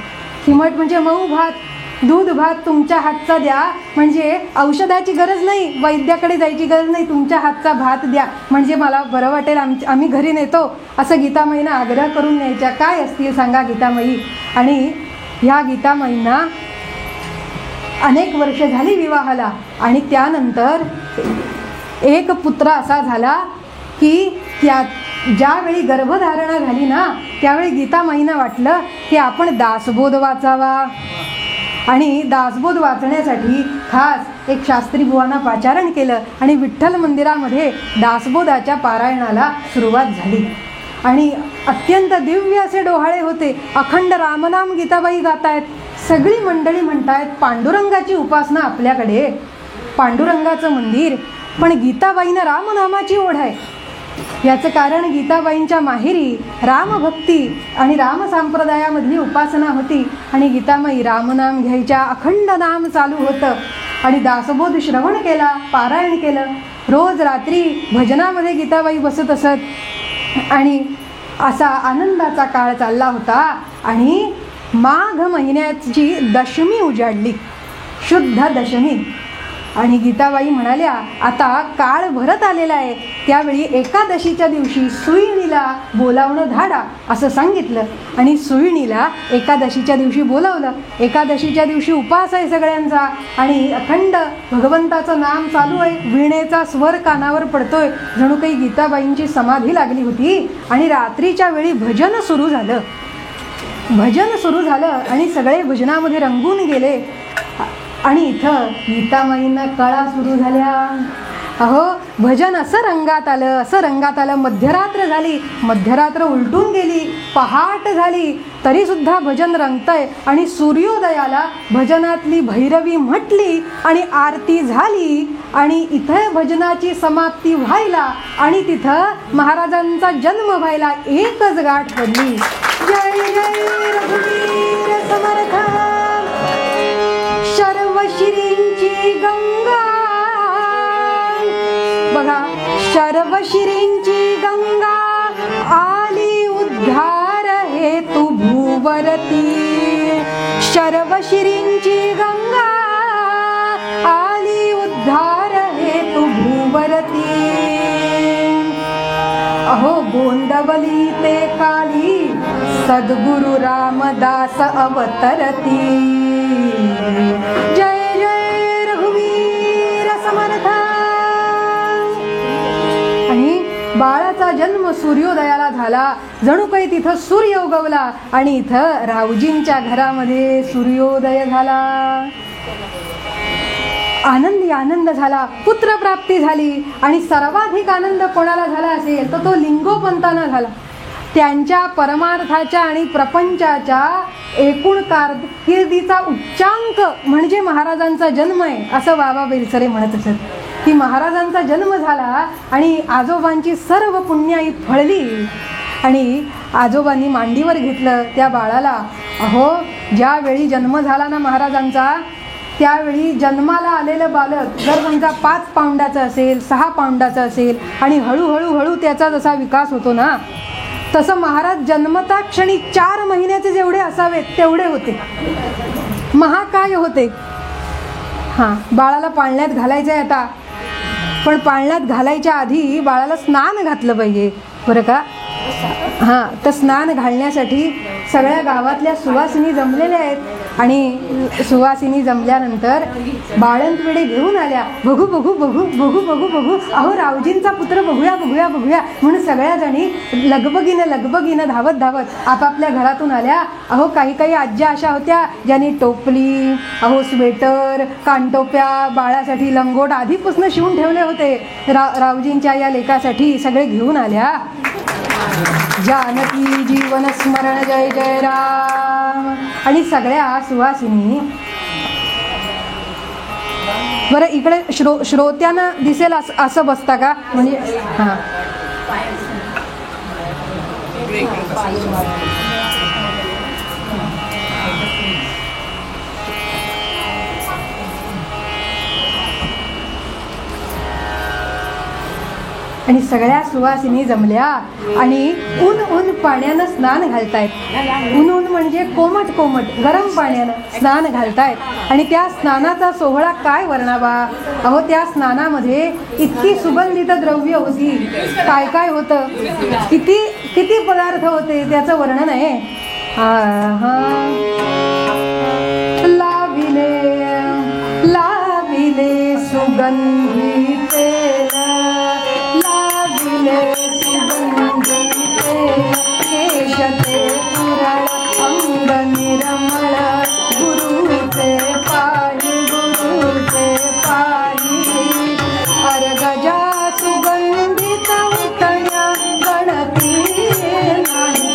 खिमट म्हणजे मऊ भात, दूध भात तुमच्या हातचा द्या म्हणजे औषधाची गरज नाही, वैद्याकडे जायची गरज नाही, तुमच्या हातचा भात द्या म्हणजे मला बरं वाटेल, आम्ही घरी नेतो, असं गीतामाईंना आग्रह करून न्यायच्या. काय असतील सांगा गीतामाई. आणि ह्या गीतामाईंना अनेक वर्ष झाली विवाहाला. आणि त्यानंतर एक पुत्र असा झाला की ज्यावेळी गर्भधारणा झाली ना त्यावेळी गीतामाईंना वाटलं की आपण दासबोध वाचावा. आणि दासबोध वाचण्यासाठी खास एक शास्त्री बुवांना पाचारण केलं आणि विठ्ठल मंदिरामध्ये दासबोधाच्या पारायणाला सुरुवात झाली. आणि अत्यंत दिव्य असे डोहाळे होते. अखंड रामनाम गीताबाई गातायत. सगळी मंडळी म्हणतायत पांडुरंगाची उपासना आपल्याकडे, पांडुरंगाचं मंदिर, पण गीताबाईंना रामनामाची ओढ आहे. याचं कारण गीताबाईंच्या माहेरी रामभक्ती आणि राम संप्रदायामधली उपासना होती आणि गीतामाई रामनाम घ्यायच्या, अखंड नाम चालू होतं आणि दासबोध श्रवण केला, पारायण केलं. रोज रात्री भजनामध्ये गीताबाई बसत असत आणि असा आनंदाचा काळ चालला होता. आणि माघ महिन्याची दशमी उजाडली, शुद्ध दशमी, आणि गीताबाई म्हणाल्या आता काळ भरत आलेला आहे. त्यावेळी एकादशीच्या दिवशी सुईणीला बोलावणं धाडा असं सांगितलं आणि सुईणीला एकादशीच्या दिवशी बोलावलं. एकादशीच्या दिवशी उपास आहे सगळ्यांचा आणि अखंड भगवंताचं नाम चालू आहे, वीणेचा स्वर कानावर पडतोय, जणू काही गीताबाईंची समाधी लागली होती. आणि रात्रीच्या वेळी भजन सुरू झालं, भजन सुरू झालं आणि सगळे भजनामध्ये रंगून गेले. आणि इथं गीतामाईंना कळा सुरू झाल्या. अहो भजन असं रंगात आलं, असं रंगात आलं, मध्यरात्र झाली, मध्यरात्र उलटून गेली, पहाट झाली, तरीसुद्धा भजन रंगतंय. आणि सूर्योदयाला भजनातली भैरवी म्हटली आणि आरती झाली आणि इथं भजनाची समाप्ती व्हायला आणि तिथं महाराजांचा जन्म व्हायला एकच गाठ पडली. जय जय रघुवीर समर्थ, शर्वशिरींची गंगा, बघा शर्वशिरींची गंगा आली उद्धार हेतू भूवरती. शर्वशिरींची गंगा आली उद्धार हेतू भूवरती. अहो गोंदवली ते काली सद्गुरु रामदास अवतरती. जय जय रघुवीर समर्थ. आणि बाळाचा जन्म सूर्योदयाला झाला, जणू काही तिथं सूर्य उगवला आणि इथं रावजींच्या घरामध्ये सूर्योदय झाला. आनंदी आनंद झाला, पुत्रप्राप्ती झाली. आणि सर्वाधिक आनंद कोणाला झाला असेल तर तो लिंगोपंतांना झाला. त्यांच्या परमार्थाच्या आणि प्रपंचाच्या एकूण कारकिर्दीचा उच्चांक म्हणजे महाराजांचा जन्म आहे असं बाबा बेलसरे म्हणत असत. की महाराजांचा जन्म झाला आणि आजोबांची सर्व पुण्याई फळली आणि आजोबांनी मांडीवर घेतलं त्या बाळाला. अहो ज्यावेळी जन्म झाला ना महाराजांचा, त्यावेळी जन्माला आलेलं बालक जर समजा 5 पाऊंडाचं असेल, 6 पाऊंडाचं असेल आणि हळूहळू त्याचा जसा विकास होतो ना, तसं महाराज जन्मता क्षणी 4 महिन्याचे जेवढे असावेत तेवढे होते, महाकाय होते. हां, बाळाला पाळण्यात घालायचं आहे आता, पण पाळण्यात घालायच्या आधी बाळाला स्नान घातलं पाहिजे बरं का. हां, तर स्नान घालण्यासाठी सगळ्या गावातल्या सुवासिनी जमलेल्या आहेत आणि सुवासिनी जमल्यानंतर बाळंतविडे घेऊन आल्या. बघू बघू बघू बघू बघू बघू, अहो रावजींचा पुत्र बघूया बघूया बघूया म्हणून सगळ्या जणी लगबगीनं धावत धावत आपापल्या घरातून आल्या. अहो काही काही आज्या अशा होत्या ज्यांनी टोपली, अहो स्वेटर, कानटोप्या, बाळासाठी लंगोट आधीपासून शिवून ठेवले होते. रावजींच्या या लेकासाठी सगळे घेऊन आल्या. जानकी जीवन स्मरण जय जय राम. आणि सगळ्या सुवासिनी, बरं इकडे श्रोत्यांना दिसेल असं बसता का, म्हणजे हां आणि सगळ्या सुवासिनी जमल्या आणि ऊन पाण्यानं स्नान घालतायत. ऊन म्हणजे कोमट गरम पाण्यानं स्नान घालतायत आणि त्या स्नानाचा सोहळा काय वर्णावा. अहो त्या स्नानामध्ये इतकी सुगंधित द्रव्य होती, काय काय होतं, किती पदार्थ होते त्याचं वर्णन आहे. लाविले सुगंधी तेल, केशते पुरळ अंग निरमळ, गुरुचे पाही अर्गजा सुगंधित उठण्या गणती नाही.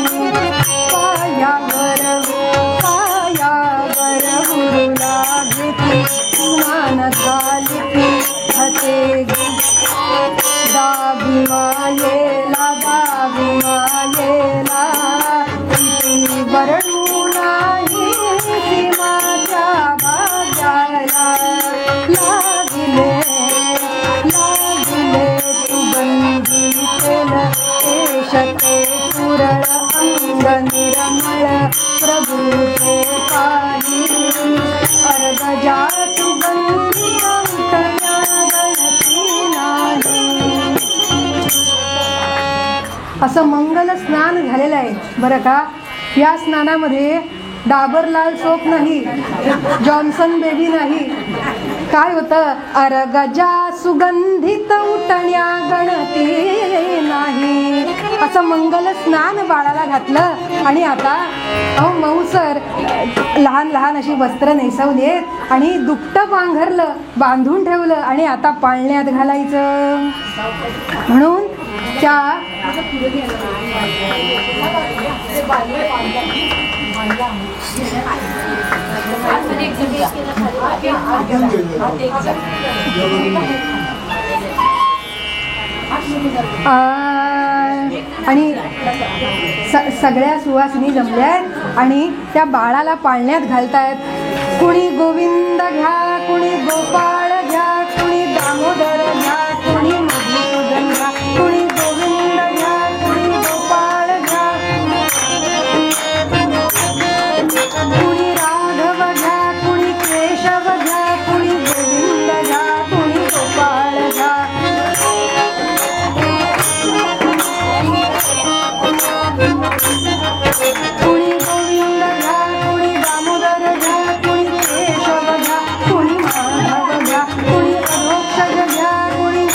पायावर गुरुला घेतली स्नान झाली. दाबी मायेला दाबी मायेला किती वरडू नाही सीमाच्या भाग्याला लागले लागले सुगंधी तेल केशते पुरळ अंग निर्मळ प्रभूचे पाही अर्गजा सुगंधी कंकण्या गळती नाही. असं मंगल स्नान झालेलं आहे बरं का. या स्नानामध्ये डाबरलाल सोप नाही, जॉन्सन बेबी नाही. काय होतं? अर्गजा सुगंधित उठण्या गणती नाही. असं मंगल स्नान बाळाला घातलं आणि आता मऊसर लहान लहान अशी वस्त्र नेसवलीत आणि दुपटं पांघरलं, बांधून ठेवलं आणि आता पाळण्यात घालायचं. म्हणून त्या आणि सगळ्या सुवासिनी जमल्यात आणि त्या बाळाला पाळण्यात घालतायत. कुणी गोविंद घ्या, कुणी गोपाळ घ्या, कुणी दामोदर घ्या, कुणी मधुसूदन घ्या, कुणी गोविंद घ्या, कुणी गोपाळ घ्या, कुणी राघव घ्या, कुणी केशव घ्या, कुणी गोविंद घ्या, कुणी गोपाळ घ्या. कुणी गोविंद घ्या, कुणी दामोदर घ्या, कुणी केशव घ्या, कुणी माधव घ्या, कुणी अधोक्षज घ्या, कुणी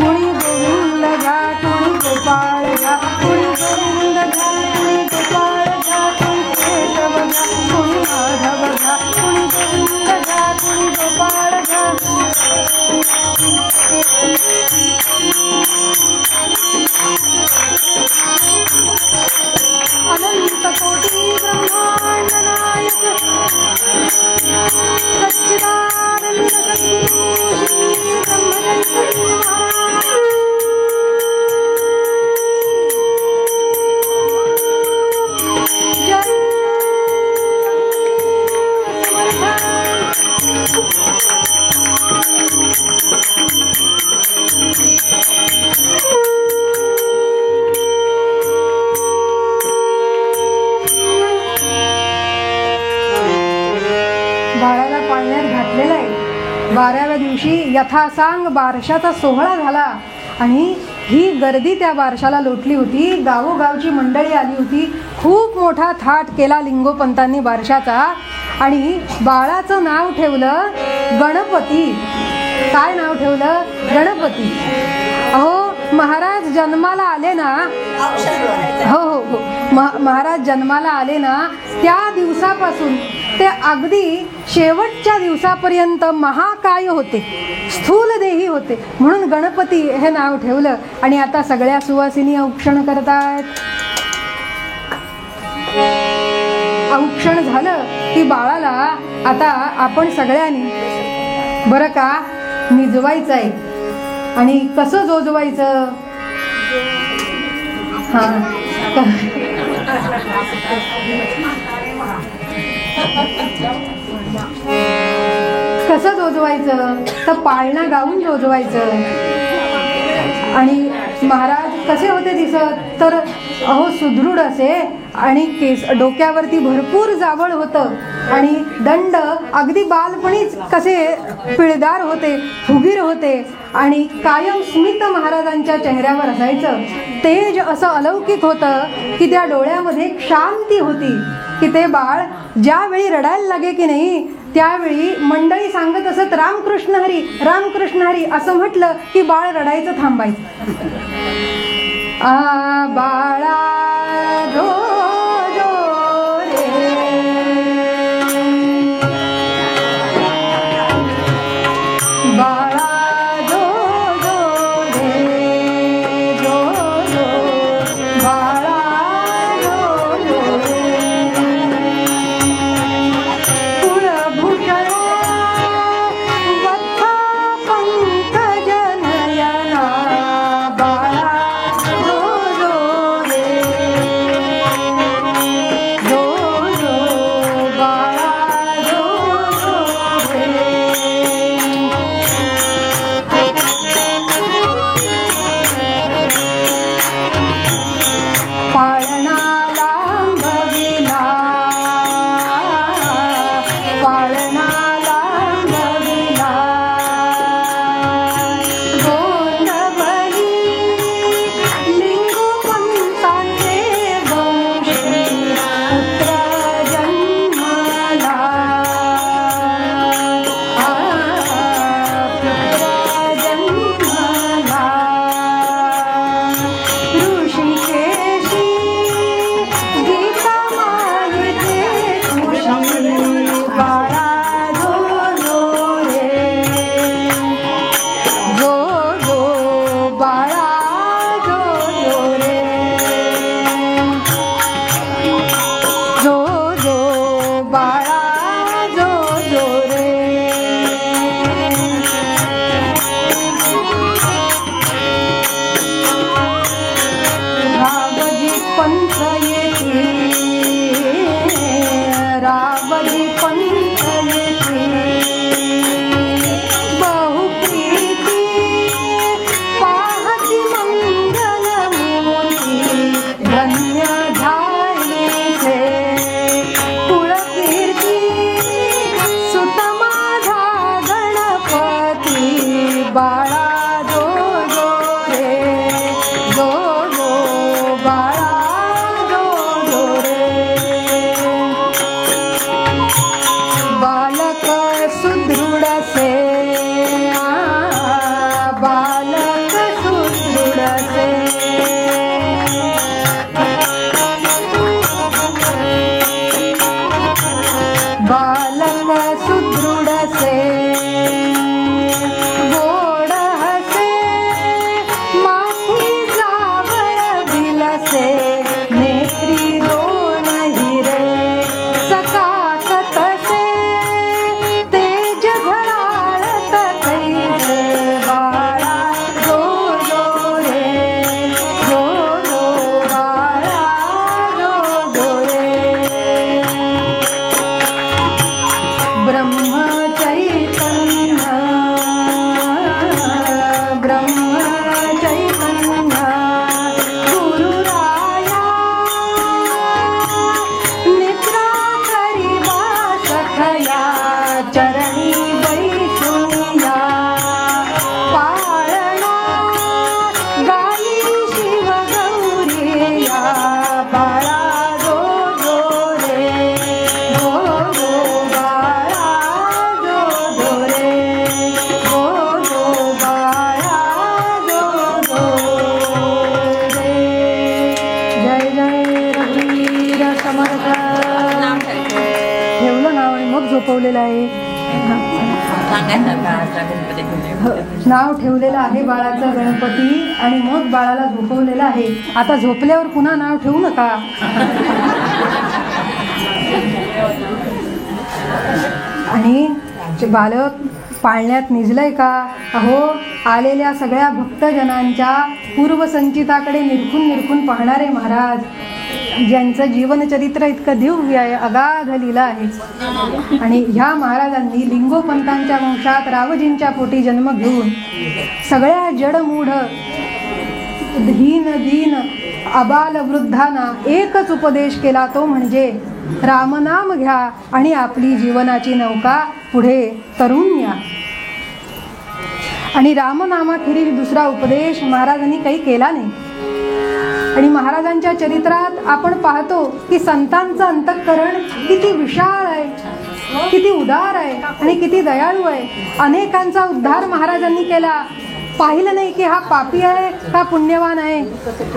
गोविंद घ्या, कुणी गोपाळ घ्या, कुणी गोविंद घ्या, कुणी गोपाळ घ्या, कुणी केशव घ्या, कुणी माधव घ्या, कुणी गोविंद घ्या, कुणी गोपाळ घ्या. अनंत कोटी ब्रह्मांड नायक सच्चिदानंद सद्गुरु श्री ब्रह्मचर्य बाळाला पाळण्यात घातलेलं आहे. 12व्या दिवशी यथासांग बारशाचा सोहळा झाला आणि ही गर्दी त्या बारशाला लोटली होती. गावोगावची मंडळी आली होती. खूप मोठा थाट केला लिंगोपंतांनी बारशाचा आणि बाळाचं नाव ठेवलं गणपती. काय नाव ठेवलं? गणपती. अहो महाराज जन्माला आले ना, हो हो हो, महाराज जन्माला आले ना त्या दिवसापासून ते अगदी शेवटच्या दिवसापर्यंत महाकाय होते, स्थूलदेही होते. म्हणून गणपती हे नाव ठेवलं. आणि आता सगळ्या सुवासिनी औक्षण करतात. औक्षण झालं की बाळाला आता आपण सगळ्यांनी बरं का निजवायचं आहे. आणि कसं जोजवायचं? कसं जोजवायचं? तर पाळणा गाऊन जोजवायचं. आणि महाराज कसे होते दिसत? तर अहो सुदृढ असे आणि केस डोक्यावरती भरपूर जावळ होतं आणि दंड अगदी बालपणीच कसे पिळदार होते, फुगीर होते आणि कायम स्मित महाराजांच्या चेहऱ्यावर असायचं. तेज असं अलौकिक होतं की त्या डोळ्यामध्ये शांती होती की ते बाळ ज्यावेळी रडायला लागे की नाही त्यावेळी मंडळी सांगत असत रामकृष्ण हरी रामकृष्ण हरी असं म्हटलं की बाळ रडायचं थांबायचं. बाळा जो जो रे बाळा जो जो रे जो जो बाळा जो जो कुळभूषण वत्सा पंकज बाळा जो जो रे, जो जो बाळा जो जो रे. बालक सुदृढ से, बालक सुदृढ से. बालक सुदृढ से, गोड हसे, माथी जावळ बिलसे, नेत्री दोन हिरे, सकाकत से, तेज घराळत कैसे. बाळा जो जो रे, जो जो बाळा जो जो रे. ब्रह्म चैतन्य, ब्रह्म चैतन्य, गुरुराया निद्रा करिवा सखया, चरणी बैसुया, पाळणा गाई शिव गौरिया. बाळा जो जो रे, जो जो बाळा जो जो रे, जो जो बाळा जो जो रे. जय जय रघुवीर समर्थ. ठेवलं नाव आणि मग झोपवलेलं आहे. नाव ठेवलेलं आहे बाळाचं गणपती आणि मग बाळाला झोपवलेलं आहे. आता झोपल्यावर पुन्हा नाव ठेवू नका. आणि ते बालक पाळण्यात निजलंय का? अहो, आलेल्या सगळ्या भक्तजनांच्या पूर्वसंचिताकडे निरखून निरखून पाहणारे महाराज, ज्यांचं जीवनचरित्र इतकं दिव्य आहे, अगाध लीला आहे. आणि ह्या महाराजांनी लिंगोपंतांच्या वंशात रावजींच्या पोटी जन्म घेऊन सगळ्या जडमूढ हीन दीन अबाल वृद्धांना एकच उपदेश केला, तो म्हणजे रामनाम घ्या आणि आपली जीवनाची नौका पुढे तरून न्या. आणि रामनामाखेरीज दुसरा उपदेश महाराजांनी काही केला नाही. आणि महाराजांच्या चरित्रात आपण पाहतो की संतांचं अंतःकरण किती विशाळ आहे, किती उदार आहे आणि किती दयाळू आहे. अनेकांचा उद्धार महाराजांनी केला. पाहिलं नाही की हा पापी आहे का पुण्यवान आहे,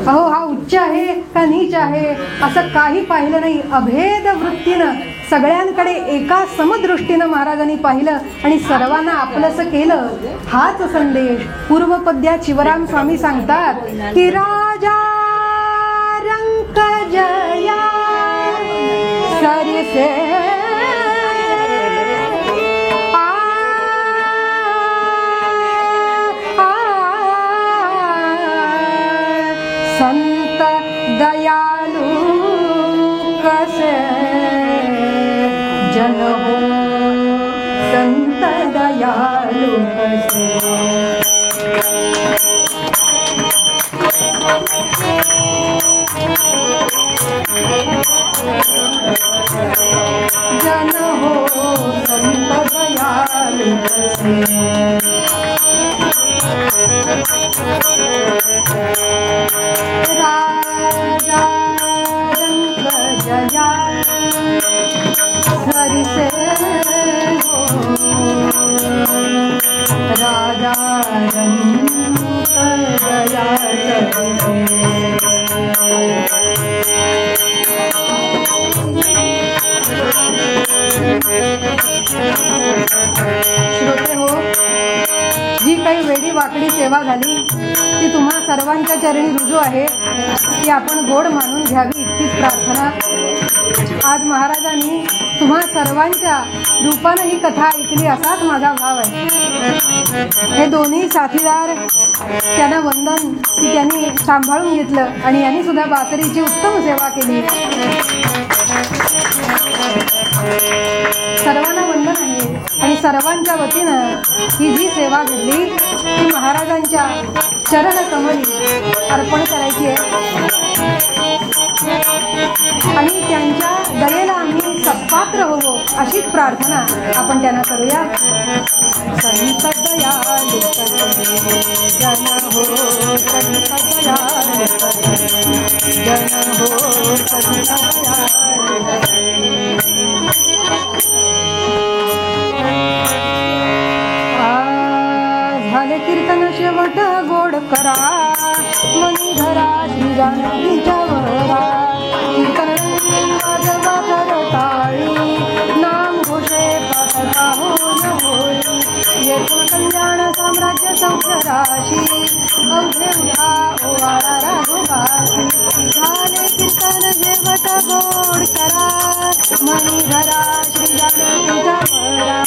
अहो हा उच्च आहे का नीच आहे, असं काही पाहिलं नाही. अभेद वृत्तीनं सगळ्यांकडे एका समदृष्टीनं महाराजांनी पाहिलं आणि सर्वांना आपलंसं केलं. हाच संदेश पूर्वपद्यात शिवराम स्वामी सांगतात की राजा रंक जया सरसे संत दयालु कसे जन हो, संत दयालु कसे. जन हो संत दयालु कसे. राजा रंग जया सरसे हो, राजा रंग जया सरसे. श्रोते हो, जी काही वेडी वाकडी सेवा झाली ती तुम्हा सर्वांच्या चरणी रुजू आहे. ती आपण गोड मानून घ्यावी इतकीच प्रार्थना. आज महाराजांनी तुम्हा सर्वांच्या रूपानं ही कथा ऐकली असाच माझा भाव आहे. हे दोन्ही साथीदार त्यांना वंदन की त्यांनी सांभाळून घेतलं आणि यांनी सुद्धा बासरीची उत्तम सेवा केली. सर्वांना वंदन आहे. आहे आणि सर्वांच्या वतीनं ही जी सेवा घडली ती महाराजांच्या चरणकमली अर्पण करायची आहे आणि त्यांच्या दयेला आम्ही सत्पात्र होवो अशीच प्रार्थना आपण त्यांना करूया. संत दयाळु जन हो, संत दयाळु जन हो, संत दयाळु. झाले कीर्तन शेवट गोड करा मनी धरा श्री जानकीच्या वरा. कीर्तन वाजवा करताळी नाम घोषे पाठता हो न होई. येथून कल्याण साम्राज्य सौख्यराशी अवघे उठा ओवाळा राघोबाशी. झाले कीर्तन शेवट गोड करा मनी धरा श्री जानकीच्या वरा.